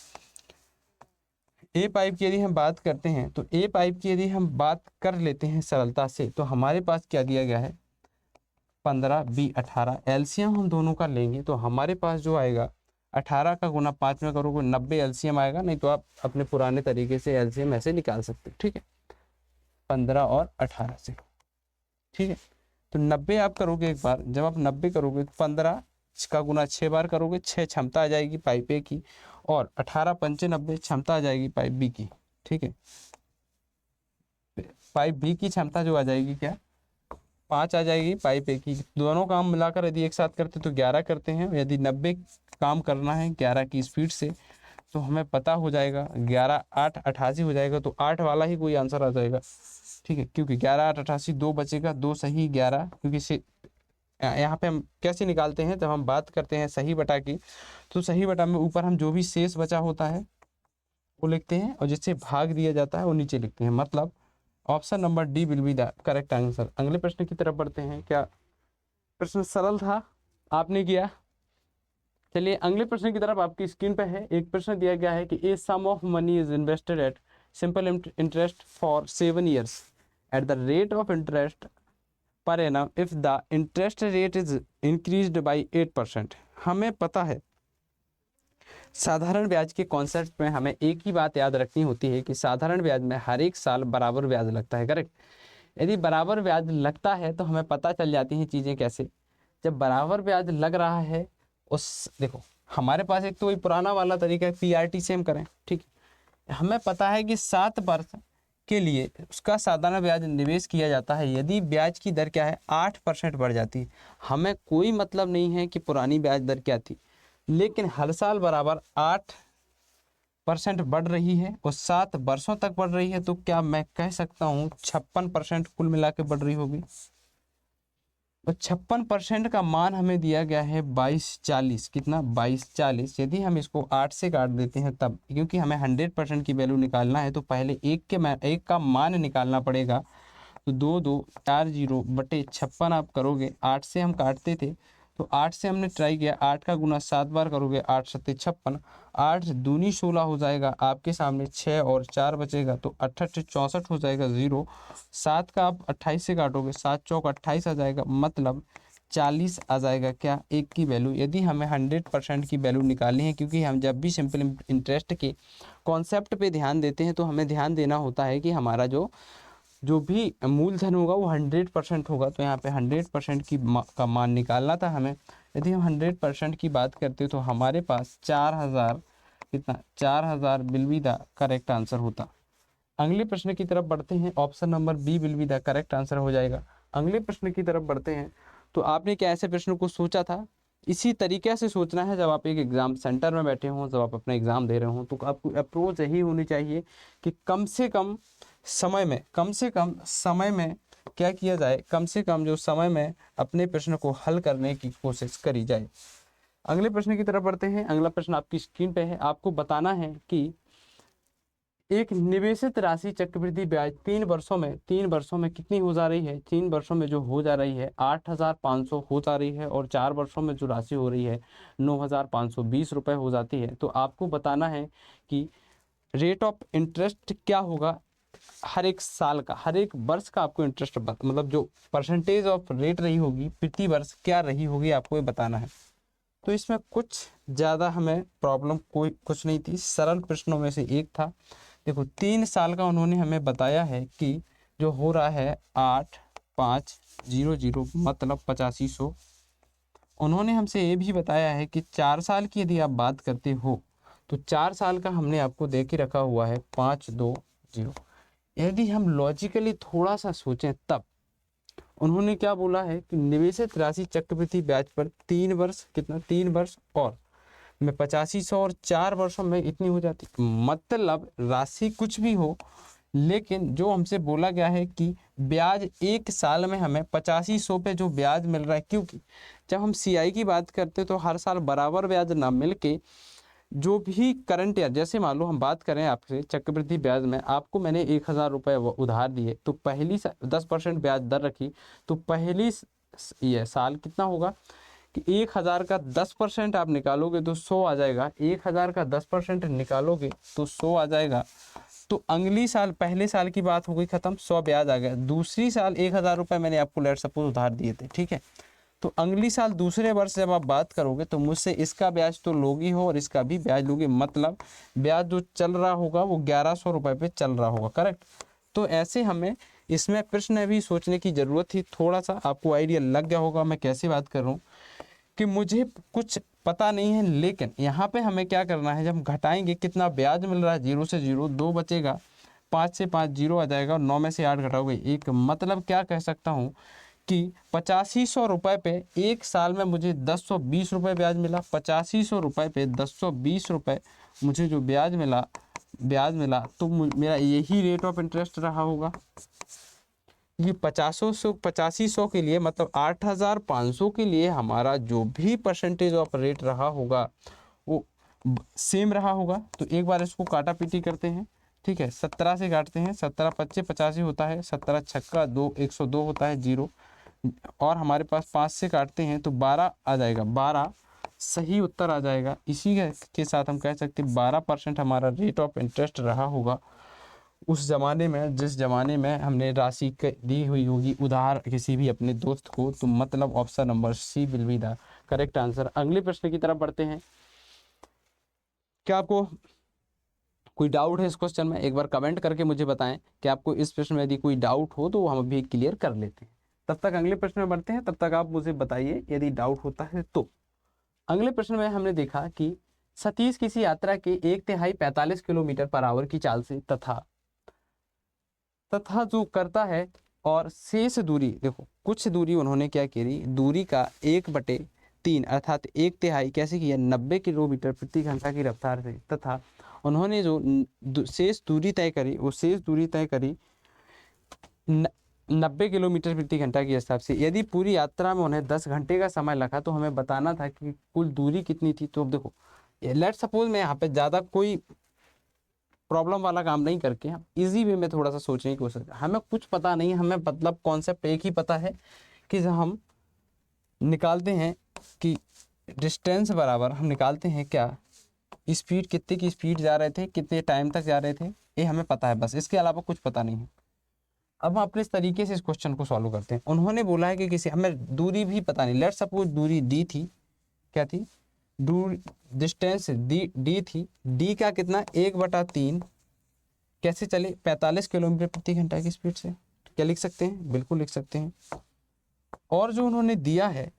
ए पाइप की यदि हम बात करते हैं तो ए पाइप की यदि हम बात कर लेते हैं सरलता से तो हमारे पास क्या दिया गया है 15 बी 18। एलसीएम हम दोनों का लेंगे तो हमारे पास जो आएगा 18 का गुना 5 में करोगे 90 एलसीएम आएगा। नहीं तो आप अपने पुराने तरीके से एलसीएम ऐसे निकाल सकते हो, ठीक है, 15 और 18 से, ठीक है। तो 90 आप करोगे एक बार, जब आप 90 करोगे 15 का गुना 6 बार करोगे, 6 क्षमता आ जाएगी पाइप ए की और 18 पंचे 90 क्षमता आ जाएगी पाइप बी की, ठीक है। पाइप बी की क्षमता जो आ जाएगी क्या 5 आ जाएगी, पाइप ए की। दोनों काम मिलाकर यदि एक साथ करते तो 11 करते हैं। यदि 90 काम करना है 11 की स्पीड से तो हमें पता हो जाएगा 11 8 88 हो जाएगा। तो 8 वाला ही कोई आंसर आ जाएगा, ठीक है, क्योंकि 11 8 88 2 बचेगा, 2 सही 11। क्योंकि से यहाँ पे हम कैसे निकालते हैं जब हम बात करते हैं सही बटा की, तो सही बटा में ऊपर हम जो भी शेष बचा होता है वो लिखते हैं और जिससे भाग दिया जाता है वो नीचे लिखते हैं। मतलब option number D will be the correct answer. अगले प्रश्न की तरफ बढ़ते हैं। क्या प्रश्न सरल था, आपने किया। चलिए अगले प्रश्न की तरफ आपकी स्क्रीन पे है। एक प्रश्न दिया गया है कि a sum of money is invested at simple interest for 7 years at the rate of interest per annum if the interest rate is increased by 8%। हमें पता है साधारण ब्याज के कॉन्सेप्ट में हमें एक ही बात याद रखनी होती है कि साधारण ब्याज में हर एक साल बराबर ब्याज लगता है, करेक्ट। यदि बराबर ब्याज लगता है तो हमें पता चल जाती हैं चीज़ें कैसे। जब बराबर ब्याज लग रहा है उस देखो हमारे पास एक तो वही पुराना वाला तरीका है पीआरटी से हम करें, ठीक। हमें पता है कि 7 वर्ष के लिए उसका साधारण ब्याज निवेश किया जाता है। यदि ब्याज की दर क्या है 8% बढ़ जाती है, हमें कोई मतलब नहीं है कि पुरानी ब्याज दर क्या थी, लेकिन हर साल बराबर 8% बढ़ रही है और 7 वर्षों तक बढ़ रही है, तो क्या मैं कह सकता हूँ 56% कुल मिला के बढ़ रही होगी। और 56% का मान हमें दिया गया है 2240। कितना 2240। यदि हम इसको 8 से काट देते हैं तब, क्योंकि हमें 100% की वैल्यू निकालना है तो पहले एक का मान निकालना पड़ेगा। तो 2240/56 आप करोगे, 8 से हम काटते थे तो 8 से हमने ट्राई किया, 8 का गुना 7 बार करोगे, 8 7 56, 8 दूनी 16 हो जाएगा। आपके सामने 6 और 4 बचेगा तो 8 64 हो जाएगा 0। 7 का आप 28 से काटोगे, 7 चौक 28 आ जाएगा, मतलब 40 आ जाएगा क्या एक की वैल्यू। यदि हमें 100% की वैल्यू निकालनी है, क्योंकि हम जब भी सिंपल इंटरेस्ट के कॉन्सेप्ट पे ध्यान देते हैं तो हमें ध्यान देना होता है कि हमारा जो भी मूलधन होगा वो 100% होगा। तो यहाँ पे 100% का मान निकालना था हमें। यदि हम 100% की बात करते तो हमारे पास 4000 कितना 4000 will be the correct answer होता। अगले प्रश्न की तरफ बढ़ते हैं। Option number B will be the correct answer हो जाएगा। अगले प्रश्न की तरफ बढ़ते हैं। तो आपने क्या ऐसे प्रश्न को सोचा था, इसी तरीके से सोचना है जब आप एक एग्ज़ाम सेंटर में बैठे हों, जब आप अपना एग्ज़ाम दे रहे हों, तो आपको अप्रोच यही होनी चाहिए कि कम से कम समय में क्या किया जाए, कम से कम जो समय में अपने प्रश्न को हल करने की कोशिश करी जाए। अगले प्रश्न की तरफ बढ़ते हैं। अगला प्रश्न आपकी स्क्रीन पे है। आपको बताना है कि एक निवेशित राशि चक्रवृद्धि ब्याज 3 वर्षों में कितनी हो जा रही है। 3 वर्षों में जो हो जा रही है 8500 हो जा रही है और 4 वर्षों में जो राशि हो रही है 9520 रुपये हो जाती है। तो आपको बताना है कि रेट ऑफ इंटरेस्ट क्या होगा हर एक साल का, हर एक वर्ष का आपको इंटरेस्ट मतलब जो परसेंटेज ऑफ रेट रही होगी प्रति वर्ष क्या रही होगी, आपको ये बताना है। तो इसमें कुछ ज़्यादा हमें प्रॉब्लम कोई कुछ नहीं थी, सरल प्रश्नों में से एक था। देखो 3 साल का उन्होंने हमें बताया है कि जो हो रहा है 8500 मतलब 8500। उन्होंने हमसे ये भी बताया है कि 4 साल की यदि आप बात करते हो तो 4 साल का हमने आपको दे के रखा हुआ है 520। यदि हम लॉजिकली थोड़ा सा सोचें तब उन्होंने क्या बोला है कि निवेशित राशि चक्रवृद्धि ब्याज पर 3 वर्ष, कितना 3 वर्ष और में 8500 और 4 वर्षों में इतनी हो जाती। मतलब राशि कुछ भी हो, लेकिन जो हमसे बोला गया है कि ब्याज 1 साल में हमें 8500 पे जो ब्याज मिल रहा है, क्योंकि जब हम सीआई की बात करते तो हर साल बराबर ब्याज ना मिल के जो भी करंट ईयर, जैसे मान लो हम बात करें आपसे चक्रवृद्धि ब्याज में, आपको मैंने 1000 रुपये उधार दिए तो पहली 10% ब्याज दर रखी, तो पहली ये साल कितना होगा कि 1000 का 10% आप निकालोगे तो 100 आ जाएगा। 1000 का 10% निकालोगे तो 100 आ जाएगा। तो अगली साल, पहले साल की बात हो गई खत्म, 100 ब्याज आ गया। दूसरी साल 1000 रुपये मैंने आपको लेट सपोज उधार दिए थे, ठीक है। तो अगली साल दूसरे वर्ष जब आप बात करोगे तो मुझसे इसका ब्याज तो लोगी हो और इसका भी ब्याज लोगे, मतलब ब्याज जो चल रहा होगा वो 1100 रुपये पे चल रहा होगा, करेक्ट। तो ऐसे हमें इसमें प्रश्न भी सोचने की ज़रूरत थी। थोड़ा सा आपको आइडिया लग गया होगा मैं कैसे बात कर रहा हूँ कि मुझे कुछ पता नहीं है, लेकिन यहाँ पे हमें क्या करना है, जब हम घटाएंगे कितना ब्याज मिल रहा है, 0 से 0 2 बचेगा, 5 से 5 0 आ जाएगा और 9 में से 8 घटाओगे 1। मतलब क्या कह सकता हूँ कि 8500 रुपये पे 1 साल में मुझे 1020 रुपये ब्याज मिला। 8500 रुपये पे 1020 रुपये मुझे जो ब्याज मिला तो मेरा यही रेट ऑफ इंटरेस्ट रहा होगा। ये 8500 के लिए मतलब 8500 के लिए हमारा जो भी परसेंटेज ऑफ रेट रहा होगा वो सेम रहा होगा। तो एक बार इसको काटा पीटी करते हैं, ठीक है। 17 से काटते हैं, 17 25 85 होता है, 17 छक्का 2 102 होता है 0, और हमारे पास 5 से काटते हैं तो 12 आ जाएगा, 12 सही उत्तर आ जाएगा। इसी के साथ हम कह सकते हैं 12% हमारा रेट ऑफ इंटरेस्ट रहा होगा उस ज़माने में, जिस ज़माने में हमने राशि दी हुई होगी उधार किसी भी अपने दोस्त को। तो मतलब option number C will be the correct answer. अगले प्रश्न की तरफ बढ़ते हैं। क्या आपको कोई डाउट है इस क्वेश्चन में? एक बार कमेंट करके मुझे बताएं कि आपको इस प्रश्न में यदि कोई डाउट हो तो हम अभी क्लियर कर लेते हैं। तब तक अगले प्रश्न में बढ़ते हैं, तब तक आप मुझे बताइए यदि डाउट होता है तो। अगले प्रश्न में हमने देखा कि सतीश किसी यात्रा के 1/3 45 किलोमीटर पर आवर की चाल से तथा जो करता है और शेष दूरी, देखो कुछ दूरी उन्होंने क्या करी, दूरी का 1/3 अर्थात 1/3 कैसे किया, 90 किलोमीटर प्रति घंटा की रफ्तार से, तथा उन्होंने जो शेष दूरी तय करी वो शेष दूरी तय करी 90 किलोमीटर प्रति घंटा के हिसाब से। यदि पूरी यात्रा में उन्हें 10 घंटे का समय लगा तो हमें बताना था कि कुल दूरी कितनी थी। तो अब देखो लेट सपोज मैं यहाँ पे ज़्यादा कोई प्रॉब्लम वाला काम नहीं करके हम इजी वे में थोड़ा सा सोचने की कोशिश, हमें कुछ पता नहीं, हमें मतलब कॉन्सेप्ट एक ही पता है कि जब हम निकालते हैं कि डिस्टेंस बराबर हम निकालते हैं क्या, स्पीड कितने की स्पीड जा रहे थे, कितने टाइम तक जा रहे थे, ये हमें पता है बस, इसके अलावा कुछ पता नहीं है। अब हम अपने इस तरीके से इस क्वेश्चन को सॉल्व करते हैं। उन्होंने बोला है कि किसी हमें दूरी भी पता नहीं, लेट सपोज दूरी डी थी, क्या थी, दूर डिस्टेंस डी थी, डी का कितना 1/3 कैसे चले 45 किलोमीटर प्रति घंटा की स्पीड से। क्या लिख सकते हैं? बिल्कुल लिख सकते हैं। और जो उन्होंने दिया है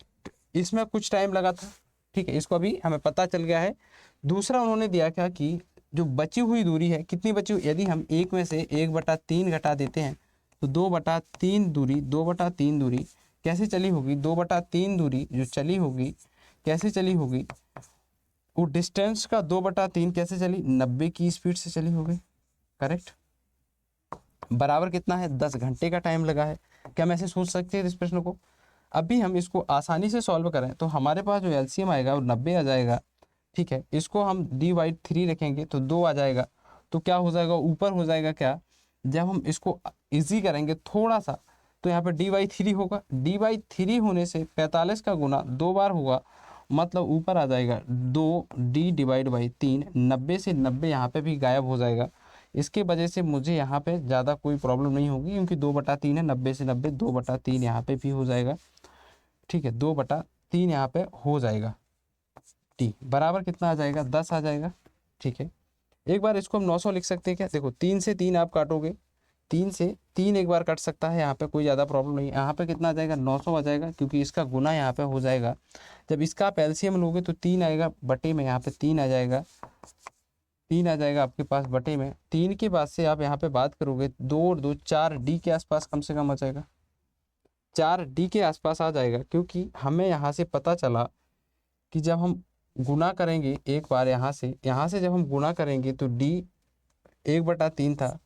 इसमें कुछ टाइम लगा था, ठीक है, इसको अभी हमें पता चल गया है। दूसरा उन्होंने दिया क्या कि जो बची हुई दूरी है कितनी बची हुई, यदि हम 1 में से 1/3 घटा देते हैं तो 2/3 दूरी कैसे चली होगी, 2/3 दूरी जो चली होगी कैसे चली होगी, वो डिस्टेंस का 2/3 कैसे चली, 90 की स्पीड से चली होगी, करेक्ट। बराबर कितना है, 10 घंटे का टाइम लगा है। क्या हम ऐसे सोच सकते हैं इस प्रश्न को? अभी हम इसको आसानी से सॉल्व करें तो हमारे पास जो एलसीएम आएगा वो 90 आ जाएगा, ठीक है। इसको हम d/3 रखेंगे तो 2 आ जाएगा, तो क्या हो जाएगा, ऊपर हो जाएगा क्या, जब हम इसको इजी करेंगे थोड़ा सा तो यहाँ पे d/3 होगा, d/3 होने से 45 का गुना 2 बार होगा, मतलब ऊपर आ जाएगा 2d/3, 90 से 90 यहाँ पे भी गायब हो जाएगा। इसके वजह से मुझे यहाँ पे ज़्यादा कोई प्रॉब्लम नहीं होगी क्योंकि 2/3 है, 90 से 90 2/3 यहाँ पे भी हो जाएगा, ठीक है, 2/3 यहाँ पे हो जाएगा। टी बराबर कितना आ जाएगा 10 आ जाएगा। ठीक है, एक बार इसको हम 900 लिख सकते हैं क्या? देखो 3 से 3 आप काटोगे, 3 से 3 एक बार कट सकता है, यहाँ पे कोई ज़्यादा प्रॉब्लम नहीं है। यहाँ पे कितना आ जाएगा 900 आ जाएगा, क्योंकि इसका गुना यहाँ पे हो जाएगा। जब इसका आप एलसीएम लोगे तो 3 आएगा बटे में, यहाँ पे 3 आ जाएगा, 3 आ जाएगा आपके पास बटे में। 3 के बाद से आप यहाँ पे बात करोगे 2 और 2 4 डी के आसपास कम से कम आ जाएगा, 4 डी के आसपास आ जाएगा। क्योंकि हमें यहाँ से पता चला कि जब हम गुना करेंगे एक बार यहाँ से जब हम गुना करेंगे तो डी 1/3 था।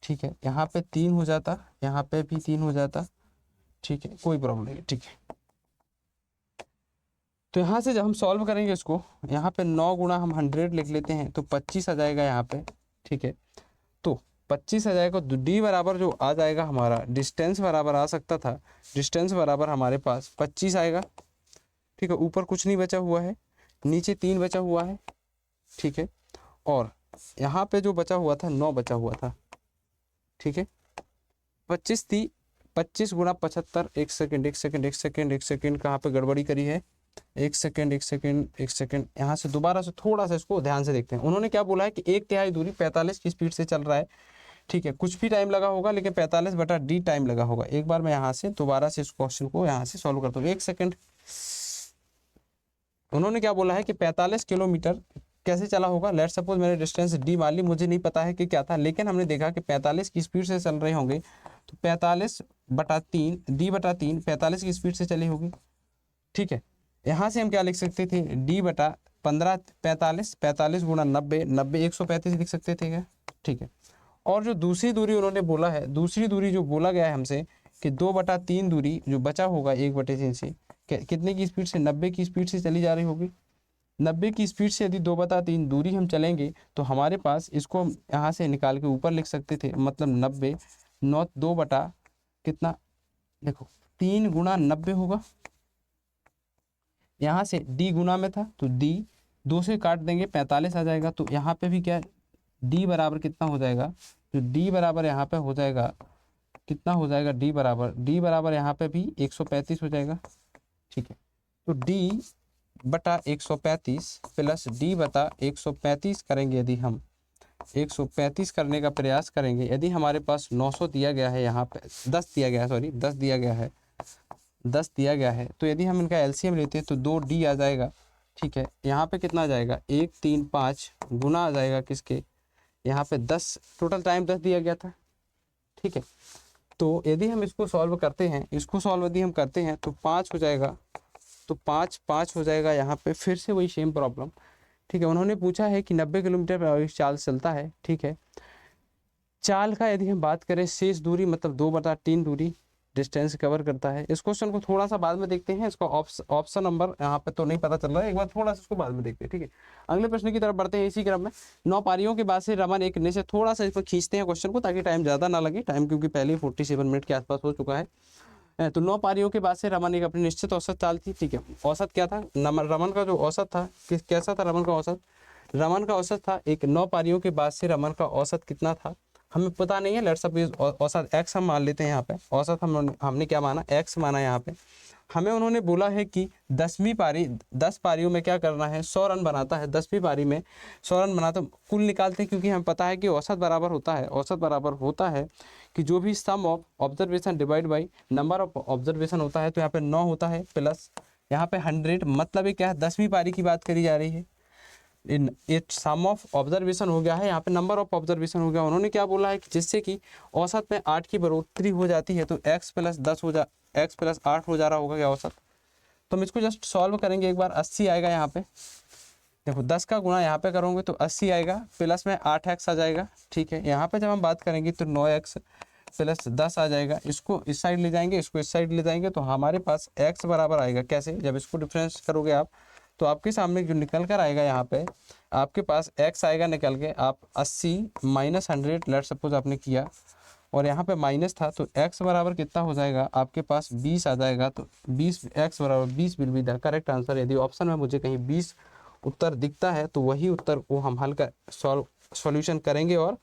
ठीक है, यहाँ पे 3 हो जाता, यहाँ पे भी 3 हो जाता। ठीक है, कोई प्रॉब्लम नहीं है। ठीक है, तो यहाँ से जब हम सॉल्व करेंगे इसको, यहाँ पे 9 गुणा हम 100 लिख लेते हैं तो 25 आ जाएगा यहाँ पे। ठीक है, तो 25 आ जाएगा, तो डी बराबर जो आ जाएगा हमारा, डिस्टेंस बराबर आ सकता था, डिस्टेंस बराबर हमारे पास 25 आएगा। ठीक है, ऊपर कुछ नहीं बचा हुआ है, नीचे 3 बचा हुआ है। ठीक है, और यहाँ पे जो बचा हुआ था 9 बचा हुआ था। ठीक है, 25 थी, 25 गुणा 75, एक सेकेंड कहाँ पे गड़बड़ी करी है, एक सेकेंड। यहाँ से दोबारा से थोड़ा सा इसको ध्यान से देखते हैं। उन्होंने क्या बोला है कि 1/3 दूरी 45 की स्पीड से चल रहा है। ठीक है, कुछ भी टाइम लगा होगा, लेकिन 45/d टाइम लगा होगा। एक बार मैं यहाँ से दोबारा से इस क्वेश्चन को यहाँ से सॉल्व करता हूँ, एक सेकेंड। उन्होंने क्या बोला है कि 45 किलोमीटर कैसे चला होगा। लेट सपोज मैंने डिस्टेंस डी मान ली, मुझे नहीं पता है कि क्या था, लेकिन हमने देखा कि 45 की स्पीड से चल रहे होंगे, तो 45/3 d/3 45 की स्पीड से चली होगी। ठीक है, यहाँ से हम क्या लिख सकते थे, d/15 45 गुणा 90 135 लिख सकते थे क्या? ठीक है, और जो दूसरी दूरी उन्होंने बोला है, दूसरी दूरी जो बोला गया है हमसे कि 2/3 दूरी जो बचा होगा 1/3 से, कितने की स्पीड से, 90 की स्पीड से चली जा रही होगी। 90 की स्पीड से यदि 2/3 दूरी हम चलेंगे तो हमारे पास, इसको हम यहाँ से निकाल के ऊपर लिख सकते थे, मतलब 90 2 बटा कितना, देखो 3 गुणा 90 होगा। यहाँ से d गुना में था तो d 2 से काट देंगे 45 आ जाएगा। तो यहाँ पे भी क्या, d बराबर कितना हो जाएगा, तो d बराबर यहाँ पे हो जाएगा कितना हो जाएगा, d बराबर यहाँ पे भी 135 हो जाएगा। ठीक है, तो d/135 प्लस d/135 करेंगे, यदि हम 135 करने का प्रयास करेंगे, यदि हमारे पास 900 दिया गया है, यहाँ पे 10 दिया गया है, सॉरी 10 दिया गया है, 10 दिया गया है, तो यदि हम इनका एलसीएम लेते हैं तो 2d आ जाएगा। ठीक है, यहाँ पे कितना आ जाएगा, 135 गुना आ जाएगा किसके, यहाँ पे 10, टोटल टाइम 10 दिया गया था। ठीक है, तो यदि हम इसको सॉल्व करते हैं, इसको सॉल्व यदि हम करते हैं तो 5 हो जाएगा, तो 5 हो जाएगा। यहाँ पे फिर से वही सेम प्रॉब्लम। ठीक है, उन्होंने पूछा है कि 90 किलोमीटर पर आवर चाल चलता है। ठीक है, चाल का यदि हम बात करें, शेष दूरी मतलब 2/3 दूरी डिस्टेंस कवर करता है। इस क्वेश्चन को थोड़ा सा बाद में देखते हैं, इसका ऑप्शन नंबर यहाँ पे तो नहीं पता चल रहा है, एक बार थोड़ा सा इसको बाद में देखते हैं। ठीक है, अगले प्रश्न की तरफ बढ़ते हैं इसी क्रम में। 9 पारियों के बाद से रमन एक ने से थोड़ा सा इसको खींचते हैं क्वेश्चन को, ताकि टाइम ज़्यादा ना लगे, टाइम क्योंकि पहले ही 47 मिनट के आसपास हो चुका है। तो 9 पारियों के बाद से रमन एक अपनी निश्चित औसत चाल थी। ठीक है, औसत क्या था, रमन का जो औसत था कैसा था, रमन का औसत था एक 9 पारियों के बाद से रमन का औसत कितना था, हमें पता नहीं है। लेट्स सपोज औसत x हम मान लेते हैं। यहाँ पे औसत हमने क्या माना, x माना। यहाँ पे हमें उन्होंने बोला है कि 10वीं पारी 10 पारियों में क्या करना है, 100 रन बनाता है। 10वीं पारी में 100 रन बनाता, कुल निकालते हैं, क्योंकि हमें पता है कि औसत बराबर होता है कि जो भी sum of observation divide by number of observation होता है। तो यहाँ पे 9 होता है प्लस यहाँ पे 100, मतलब ये क्या है, 10वीं पारी की बात करी जा रही है। In it sum of observation हो गया है, यहाँ पे नंबर ऑफ ऑब्जर्वेशन हो गया। उन्होंने क्या बोला है कि जिससे कि औसत में 8 की बढ़ोतरी हो जाती है, तो x + 8 हो जा रहा होगा क्या औसत। तो हम इसको जस्ट सॉल्व करेंगे एक बार, 80 आएगा। यहाँ पे देखो 10 का गुणा यहाँ पे करोगे तो 80 आएगा, प्लस में 8x आ जाएगा। ठीक है, यहाँ पे जब हम बात करेंगे तो 9x + 10 आ जाएगा। इसको इस साइड ले जाएंगे, इसको इस साइड ले जाएंगे, तो हमारे पास x बराबर आएगा कैसे, जब इसको डिफरेंस करोगे आप, तो आपके सामने जो निकल कर आएगा, यहाँ पे आपके पास x आएगा निकल के, आप 80 - 100 लेट सपोज आपने किया, और यहाँ पे माइनस था, तो x बराबर कितना हो जाएगा आपके पास, 20 आ जाएगा। तो 20 x बराबर 20 will be the correct answer. यदि ऑप्शन में मुझे कहीं 20 उत्तर दिखता है तो वही उत्तर को हम हल कर सॉल्यूशन करेंगे और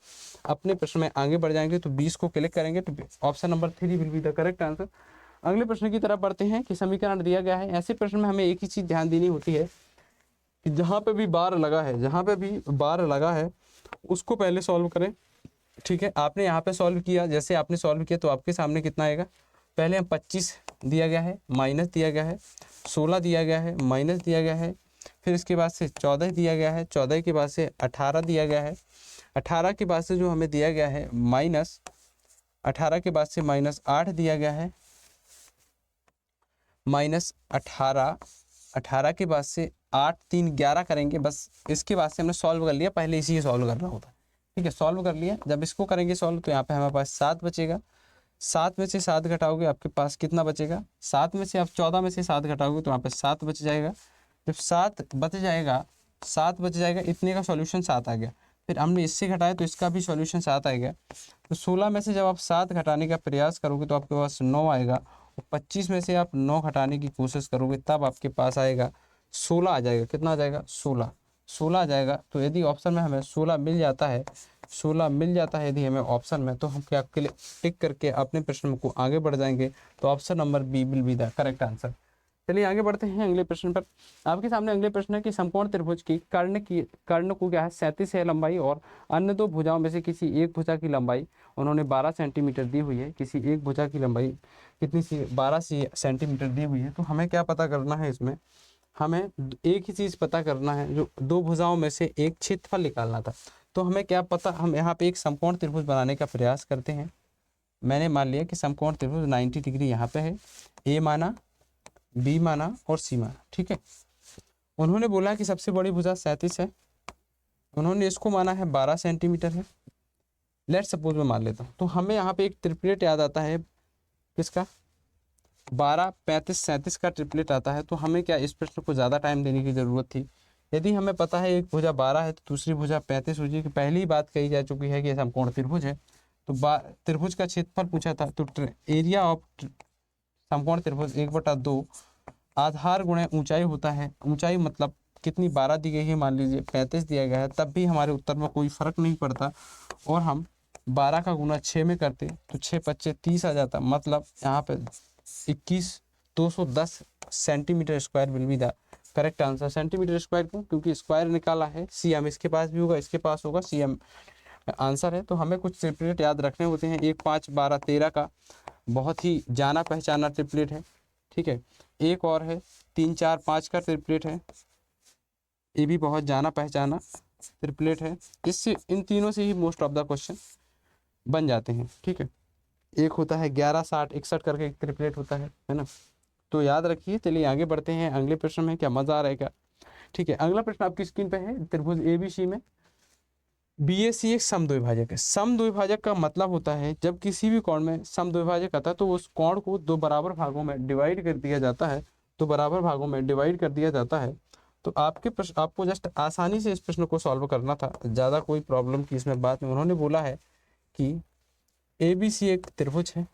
अपने प्रश्न में आगे बढ़ जाएंगे। तो 20 को क्लिक करेंगे तो option number 3 will be the correct answer. अगले प्रश्न की तरफ बढ़ते हैं कि समीकरण दिया गया है। ऐसे प्रश्न में हमें एक ही चीज़ ध्यान देनी होती है कि जहाँ पे भी बार लगा है, जहाँ पे भी बार लगा है उसको पहले सॉल्व करें। ठीक है, आपने यहाँ पे सॉल्व किया, जैसे आपने सॉल्व किया तो आपके सामने कितना आएगा, पहले हम 25 दिया गया है, माइनस दिया गया है, 16 दिया गया है, माइनस दिया गया है, फिर इसके बाद से 14 दिया गया है, 14 के बाद से 18 दिया गया है, 18 के बाद से जो हमें दिया गया है माइनस, 18 के बाद से माइनस 8 दिया गया है, माइनस 18, 18 के बाद से 8 3 11 करेंगे। बस इसके बाद से हमने सॉल्व कर लिया, पहले इसी सॉल्व करना होता है। ठीक है, सॉल्व कर लिया। जब इसको करेंगे सॉल्व तो यहाँ पे हमारे पास 7 बचेगा। 7 में से 7 घटाओगे आपके पास कितना बचेगा, 7 में से आप 14 में से 7 घटाओगे तो यहाँ पे 7 बच जाएगा। जब 7 बच जाएगा, 7 बच जाएगा, इतने का सॉल्यूशन 7 आ गया। फिर हमने इससे घटाया तो इसका भी सॉल्यूशन 7 आएगा। तो 16 में से जब आप 7 घटाने का प्रयास करोगे तो आपके पास 9 आएगा। 25 में से आप 9 घटाने की कोशिश करोगे तब आपके पास आएगा 16 आ जाएगा। कितना आ जाएगा, 16 आ जाएगा। तो यदि ऑप्शन में हमें 16 मिल जाता है, 16 मिल जाता है यदि हमें ऑप्शन में, तो हम क्या आपके लिए टिक करके अपने प्रश्न को आगे बढ़ जाएंगे। तो option number B will be the correct answer. चलिए आगे बढ़ते हैं अगले प्रश्न पर। आपके सामने अगले प्रश्न है कि समकोण त्रिभुज की कर्ण को क्या है 37 है लंबाई और अन्य दो भुजाओं में से किसी एक भुजा की लंबाई उन्होंने 12 सेंटीमीटर दी हुई है। किसी एक भुजा की लंबाई कितनी सी 12 सेंटीमीटर दी हुई है। तो हमें क्या पता करना है, इसमें हमें एक ही चीज़ पता करना है, जो दो भुजाओं में से एक क्षेत्रफल निकालना था। तो हमें क्या पता, हम यहाँ पे एक समकोण त्रिभुज बनाने का प्रयास करते हैं। मैंने मान लिया कि समकोण त्रिभुज 90 डिग्री यहाँ पे है, ए माना, बी माना और सी माना। ठीक है, उन्होंने बोला कि सबसे बड़ी भुजा 37 है, उन्होंने इसको माना है 12 सेंटीमीटर है। लेट सपोज मैं मान लेता हूँ। तो हमें यहाँ पे एक ट्रिपलेट याद आता है, किसका, 12 35 37 का ट्रिपलेट आता है। तो हमें क्या इस प्रश्न को ज़्यादा टाइम देने की ज़रूरत थी। यदि हमें पता है एक भुजा 12 है तो दूसरी भुजा 35 हो जाएगी। पहली ही बात कही जा चुकी है कि समकोण त्रिभुज है। तो त्रिभुज का क्षेत्रफल पूछा था, तो एरिया ऑफ समकोण त्रिभुज 1/2 आधार गुणे ऊंचाई होता है। ऊंचाई मतलब कितनी, 12 दी गई है, मान लीजिए 35 दिया गया है, तब भी हमारे उत्तर में कोई फर्क नहीं पड़ता। और हम 12 का गुना 6 में करते तो 6 5 30 आ जाता। मतलब यहाँ पे 21 210 centimetre square will be the correct answer. Centimetre square क्यों, क्योंकि स्क्वायर निकाला है, सीएम इसके पास भी होगा, इसके पास होगा, सीएम आंसर है। तो हमें कुछ ट्रिपलेट याद रखने होते हैं। 1 5 12 13 का बहुत ही जाना पहचाना ट्रिपलेट है। ठीक है, एक और है 3 4 5 का ट्रिपलेट है, ये भी बहुत जाना पहचाना ट्रिपलेट है। इससे इन तीनों से ही मोस्ट ऑफ द क्वेश्चन बन जाते हैं। ठीक है, एक होता है 11 60 61 करके एक ट्रिपलेट होता है ना। तो याद रखिए। चलिए आगे बढ़ते हैं अगले प्रश्न में। क्या मजा आ रहा है क्या। ठीक है, अगला प्रश्न आपकी स्क्रीन पे है। त्रिभुज एबीसी में बीएसी एक समद्विभाजक है। समद्विभाजक का मतलब होता है जब किसी भी कोण में समद्विभाजक आता है तो उस कोण को दो बराबर भागों में डिवाइड कर दिया जाता है। तो बराबर भागों में डिवाइड कर दिया जाता है। तो आपके प्रश्न, आपको जस्ट आसानी से इस प्रश्न को सॉल्व करना था, ज़्यादा कोई प्रॉब्लम की इसमें बात नहीं। उन्होंने बोला है कि एबीसी एक त्रिभुज है,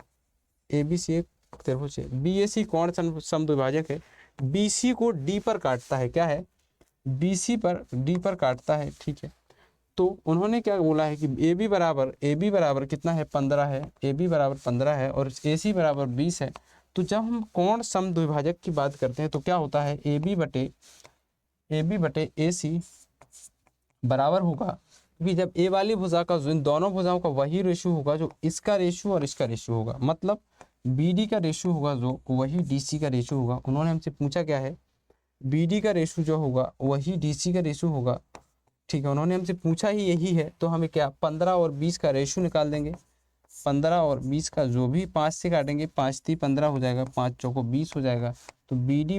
एबीसी एक त्रिभुज है, बीएसी कोण समद्विभाजक है, बीसी को डी पर काटता है। क्या है, बीसी पर डी पर काटता है। ठीक है, तो उन्होंने क्या बोला है कि ए बी बराबर कितना है, 15 है, ए बी बराबर 15 है और ए सी बराबर 20 है। तो जब हम कोण समद्विभाजक की बात करते हैं तो क्या होता है, ए बी बटे ए सी बराबर होगा, क्योंकि जब ए वाली भुजा का इन दोनों भुजाओं का वही रेशियो होगा जो इसका रेशियो और इसका रेशियो होगा। मतलब बी डी का रेशियो होगा जो वही डी सी का रेशियो होगा। उन्होंने हमसे पूछा क्या है, बी डी का रेशियो जो होगा वही डी सी का रेशियो होगा। ठीक है, उन्होंने हमसे पूछा ही यही है। तो हमें क्या 15 और 20 का रेशियो निकाल देंगे। 15 और 20 का जो भी 5 से काटेंगे, 5 3 15 हो जाएगा, 5 चौको 20 हो जाएगा। तो बी डी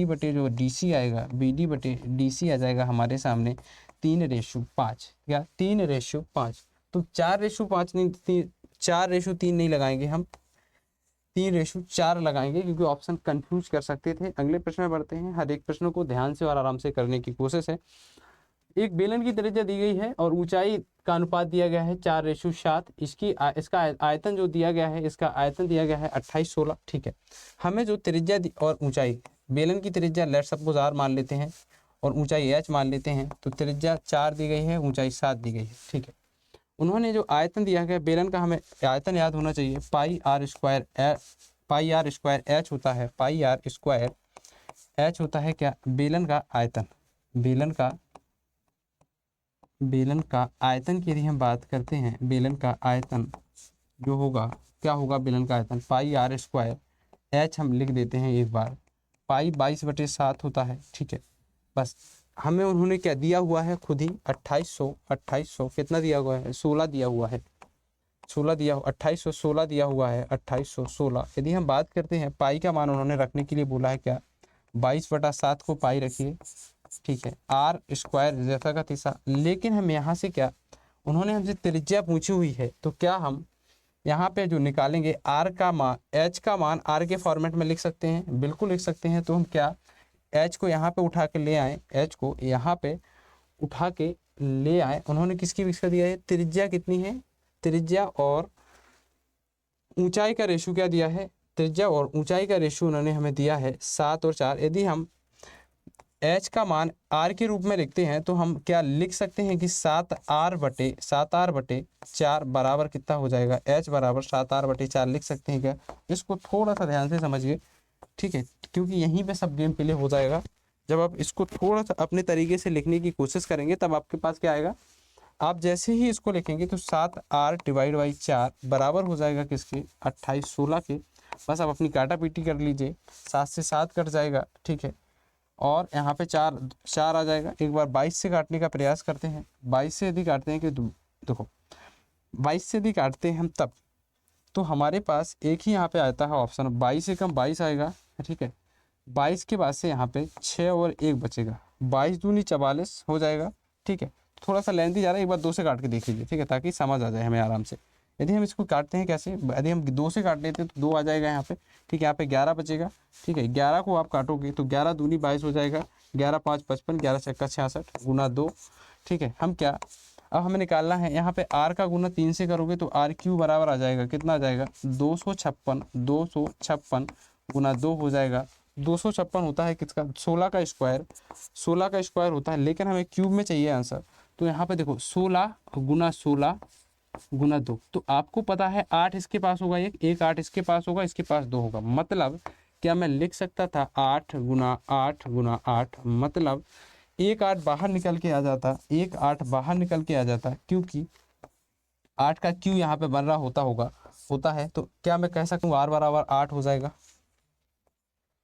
बटे जो डी सी आएगा, बी डी बटे डी सी आ जाएगा हमारे सामने 3:5। क्या 3:5। तो 4:5 नहीं, 4:3 नहीं लगाएंगे हम, 3:4 लगाएंगे, क्योंकि ऑप्शन कंफ्यूज कर सकते थे। अगले प्रश्न में बढ़ते हैं। हर एक प्रश्न को ध्यान से और आराम से करने की कोशिश है। एक बेलन की त्रिज्या दी गई है और ऊंचाई का अनुपात दिया गया है 4:7। इसका आयतन जो दिया गया है, इसका आयतन दिया गया है 28 16। ठीक है, हमें जो त्रिज्या और ऊंचाई, बेलन की त्रिज्या लेट सपोज r मान लेते हैं और ऊंचाई h मान लेते हैं। तो त्रिज्या 4 दी गई है, ऊंचाई 7 दी गई है। ठीक है, उन्होंने जो आयतन दिया गया बेलन का, हमें आयतन याद होना चाहिए, पाई आर स्क्वायर एच होता है। पाई आर स्क्वायर एच होता है क्या, बेलन का आयतन। बेलन का आयतन की यदि हम बात करते हैं, बेलन का आयतन जो होगा, क्या होगा बेलन का आयतन, पाई आर स्क्वायर, एच हम लिख देते हैं एक बार, पाई 22/7 होता है। ठीक है, बस हमें उन्होंने क्या दिया हुआ है खुद ही 2800 कितना दिया हुआ है, 16 दिया हुआ है, 16 दिया 2816 दिया हुआ है, 2816। यदि हम बात करते हैं पाई का मान उन्होंने रखने के लिए बोला है क्या, 22/7 को पाई रखिए। ठीक है, आर स्क्वायर जैसा का तीसरा, लेकिन हम यहाँ से क्या, उन्होंने हमसे त्रिज्या पूछी हुई है, तो क्या हम यहाँ पे जो निकालेंगे आर का मान, एच का मान आर के फॉर्मेट में लिख सकते हैं, बिल्कुल लिख सकते हैं। तो हम क्या, एच को यहाँ पे उठा के ले आए, एच को यहाँ पे उठा के ले आए। उन्होंने किसकी विकसा दिया है, त्रिज्या कितनी है, त्रिज्या और ऊंचाई का रेशो क्या दिया है, त्रिज्या और ऊंचाई का रेशो उन्होंने हमें दिया है 7 और 4। यदि हम एच का मान आर के रूप में लिखते हैं तो हम क्या लिख सकते हैं कि 7r/4 बराबर कितना हो जाएगा, एच बराबर 7r/4 लिख सकते हैं क्या। इसको थोड़ा सा ध्यान से समझिए, ठीक है, क्योंकि यहीं पे सब गेम प्ले हो जाएगा। जब आप इसको थोड़ा सा अपने तरीके से लिखने की कोशिश करेंगे तब आपके पास क्या आएगा, आप जैसे ही इसको लिखेंगे तो 7r/4 बराबर हो जाएगा किसके, 2816 के। बस आप अपनी काटा पीटी कर लीजिए, 7 से 7 कट जाएगा। ठीक है, और यहाँ पे 4 आ जाएगा। एक बार 22 से काटने का प्रयास करते हैं, 22 से यदि काटते हैं कि देखो 22 से यदि काटते हैं हम तब तो हमारे पास एक ही यहाँ पे आता है ऑप्शन, 22 से कम 22 आएगा। ठीक है, 22 के बाद से यहाँ पे 6 और 1 बचेगा, 22 दूनी 44 हो जाएगा। ठीक है, थोड़ा सा लेंथी जा रहा है, एक बार 2 से काट के देख लीजिए, ठीक है, ताकि समझ आ जाए हमें आराम से। यदि हम इसको काटते हैं कैसे, यदि हम 2 से काट लेते हैं तो 2 आ जाएगा यहाँ पे। ठीक है, यहाँ पे 11 बचेगा। ठीक है, 11 को आप काटोगे तो 11 दूनी 22 हो जाएगा, 11 5 55, 11 छक्का 66 गुना 2। ठीक है, हम क्या, अब हमें निकालना है यहाँ पे आर का गुना 3 से करोगे तो आर क्यू बराबर आ जाएगा, कितना आ जाएगा, 256 गुना 2 हो जाएगा। 256 होता है किसका, 16 का स्क्वायर, 16 का स्क्वायर होता है, लेकिन हमें क्यूब में चाहिए आंसर। तो यहाँ पे देखो 16 गुना 2, तो आपको पता है 8 इसके पास होगा, एक 8 इसके पास होगा, इसके पास 2 होगा। मतलब क्या मैं लिख सकता था 8 गुना 8, मतलब एक 8 बाहर निकल के आ जाता, एक 8 बाहर निकल के आ जाता, क्योंकि 8 का क्यू यहाँ पे बन रहा होता है। तो क्या मैं कह सकूँ आर बराबर 8 हो जाएगा।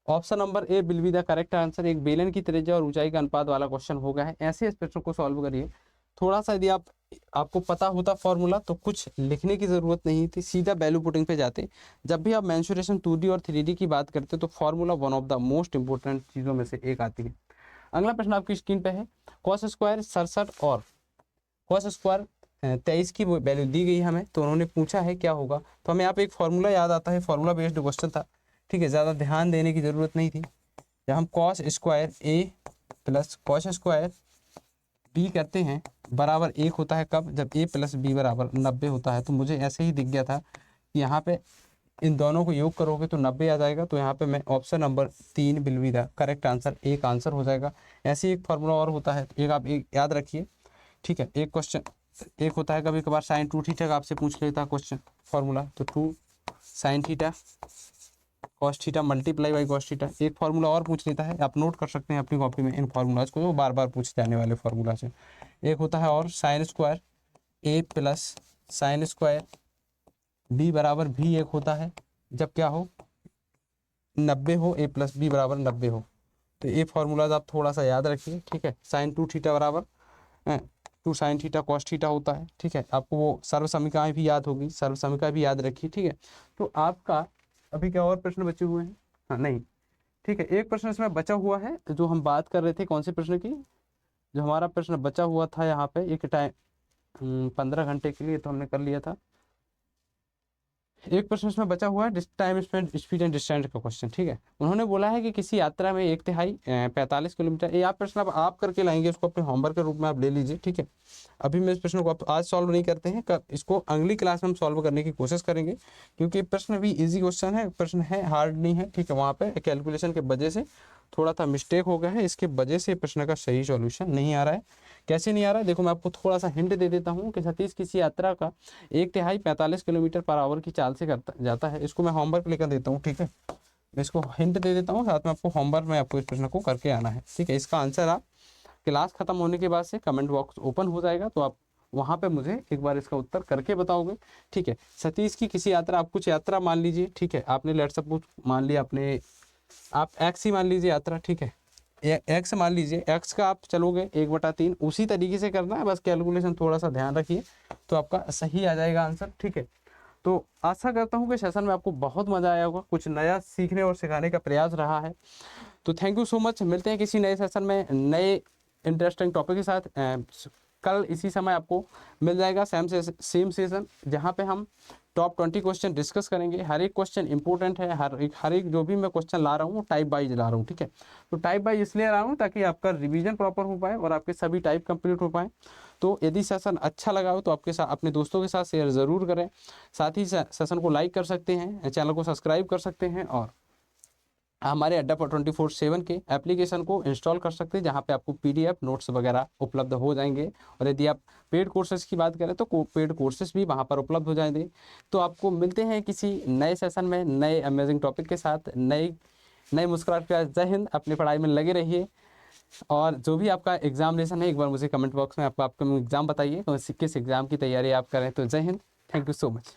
Option number A will be the correct answer. एक बेलन की त्रिज्या और ऊंचाई का अनुपात वाला क्वेश्चन हो गया है। ऐसे इस प्रश्न को सॉल्व करिए। थोड़ा सा यदि आपको पता होता फॉर्मूला तो कुछ लिखने की जरूरत नहीं थी, सीधा वैल्यू पुटिंग पे जाते। जब भी आप मेंसुरेशन 2D और 3D की बात करते तो formula one of the most important चीज़ों में से एक आती है। अगला प्रश्न आपकी स्क्रीन पे है, कॉस स्क्वायर 67 और कॉस स्क्वायर 23 की वैल्यू दी गई हमें, तो उन्होंने पूछा है क्या होगा। तो हमें यहाँ पे एक फॉर्मूला याद आता है, फॉर्मूला बेस्ड क्वेश्चन था। ठीक है, ज़्यादा ध्यान देने की ज़रूरत नहीं थी। जब हम कॉस स्क्वायर ए प्लस कॉस स्क्वायर बी करते हैं बराबर 1 होता है, कब, जब ए प्लस बी बराबर 90 होता है। तो मुझे ऐसे ही दिख गया था कि यहाँ पे इन दोनों को योग करोगे तो 90 आ जाएगा। तो यहाँ पे मैं option number 3 will be the correct answer, एक आंसर हो जाएगा। ऐसे ही एक फार्मूला और होता है, एक आप एक याद रखिए। ठीक है, एक क्वेश्चन एक होता है कभी कभार साइन 2 थीटा का आपसे पूछ लेता है क्वेश्चन फार्मूला, तो 2 sine theta cos theta multiply by cos theta. एक फार्मूला और पूछ लेता है, आप नोट कर सकते हैं अपनी कॉपी में इन फार्मूलाज को, वो बार बार पूछे जाने वाले फार्मूला से। एक होता है और साइन स्क्वायर ए प्लस साइन स्क्वायर बी बराबर भी एक होता है, जब क्या हो 90 हो, ए प्लस बी बराबर 90 हो। तो ये फार्मूलाज आप थोड़ा सा याद रखिए। ठीक है, साइन 2 थीटा बराबर 2 साइन थीटा कॉस थीटा होता है। ठीक है, आपको वो सर्वसमीकाएं भी याद होगी, सर्वसमीका भी याद रखिए। ठीक है, तो आपका अभी क्या और प्रश्न बचे हुए हैं, हाँ नहीं, ठीक है, एक प्रश्न इसमें बचा हुआ है जो हम बात कर रहे थे, कौन से प्रश्न की, जो हमारा प्रश्न बचा हुआ था यहाँ पे एक टाइम 15 घंटे के लिए, तो हमने कर लिया था। एक प्रश्न इसमें बचा हुआ है time spend speed and distance का क्वेश्चन। ठीक है, उन्होंने बोला है कि किसी यात्रा में 1/3 45 किलोमीटर, ये आप प्रश्न अब आप करके लाएंगे, उसको अपने होमवर्क के रूप में आप ले लीजिए। ठीक है, अभी मैं इस प्रश्न को आज सॉल्व नहीं करते हैं, इसको अगली क्लास में हम सॉल्व करने की कोशिश करेंगे, क्योंकि प्रश्न भी ईजी क्वेश्चन है, प्रश्न है हार्ड नहीं है। ठीक है, वहाँ पे कैलकुलेशन के वजह से थोड़ा सा मिस्टेक हो गया है, इसके वजह से प्रश्न का सही सॉल्यूशन नहीं आ रहा है। कैसे नहीं आ रहा है, देखो मैं आपको थोड़ा सा हिंट दे देता हूँ कि सतीश किसी यात्रा का 1/3 45 किलोमीटर पर आवर की चाल से जाता है। इसको मैं होमवर्क लेकर देता हूँ। ठीक है, मैं इसको हिंट दे देता हूँ, साथ में आपको होमवर्क में आपको इस प्रश्न को करके आना है। ठीक है, इसका आंसर आप क्लास खत्म होने के बाद से कमेंट बॉक्स ओपन हो जाएगा, तो आप वहाँ पे मुझे एक बार इसका उत्तर करके बताओगे, ठीक है। सतीश की किसी यात्रा, आप कुछ यात्रा मान लीजिए, ठीक है, आपने लेट्स सपोज मान लिया आपने, आप एक्स ही मान लीजिए यात्रा, ठीक है, एक्स मान लीजिए, एक्स का आप चलोगे 1/3, उसी तरीके से करना है, बस कैलकुलेशन थोड़ा सा ध्यान रखिए तो आपका सही आ जाएगा आंसर, ठीक है। तो आशा करता हूँ कि सेशन में आपको बहुत मजा आया होगा, कुछ नया सीखने और सिखाने का प्रयास रहा है। तो थैंक यू सो मच, मिलते हैं किसी नए सेशन में नए इंटरेस्टिंग टॉपिक के साथ। कल इसी समय आपको मिल जाएगा सेम सेशन, जहाँ पे हम टॉप 20 क्वेश्चन डिस्कस करेंगे। हर एक क्वेश्चन इंपॉर्टेंट है, हर एक जो भी मैं क्वेश्चन ला रहा हूँ टाइप वाइज ला रहा हूँ, ठीक है। तो टाइप वाइज इसलिए ला रहा हूँ ताकि आपका रिवीजन प्रॉपर हो पाए और आपके सभी टाइप कंप्लीट हो पाए। तो यदि सेशन अच्छा लगा हो तो आपके साथ, अपने दोस्तों के साथ शेयर ज़रूर करें। साथ ही सेशन को लाइक कर सकते हैं, चैनल को सब्सक्राइब कर सकते हैं और हमारे अड्डा 24/7 के एप्लीकेशन को इंस्टॉल कर सकते हैं, जहाँ पे आपको PDF नोट्स वगैरह उपलब्ध हो जाएंगे। और यदि आप पेड कोर्सेज की बात करें तो पेड कोर्सेज भी वहाँ पर उपलब्ध हो जाएंगे। तो आपको मिलते हैं किसी नए सेशन में नए अमेजिंग टॉपिक के साथ, नए मुस्कुराहट के साथ। जय हिंद, अपनी पढ़ाई में लगे रहिए और जो भी आपका एग्जामिनेशन है एक बार मुझे कमेंट बॉक्स में आपका एग्जाम बताइए, किस एग्जाम की तैयारी आप करें। तो जय Hind, thank you so much.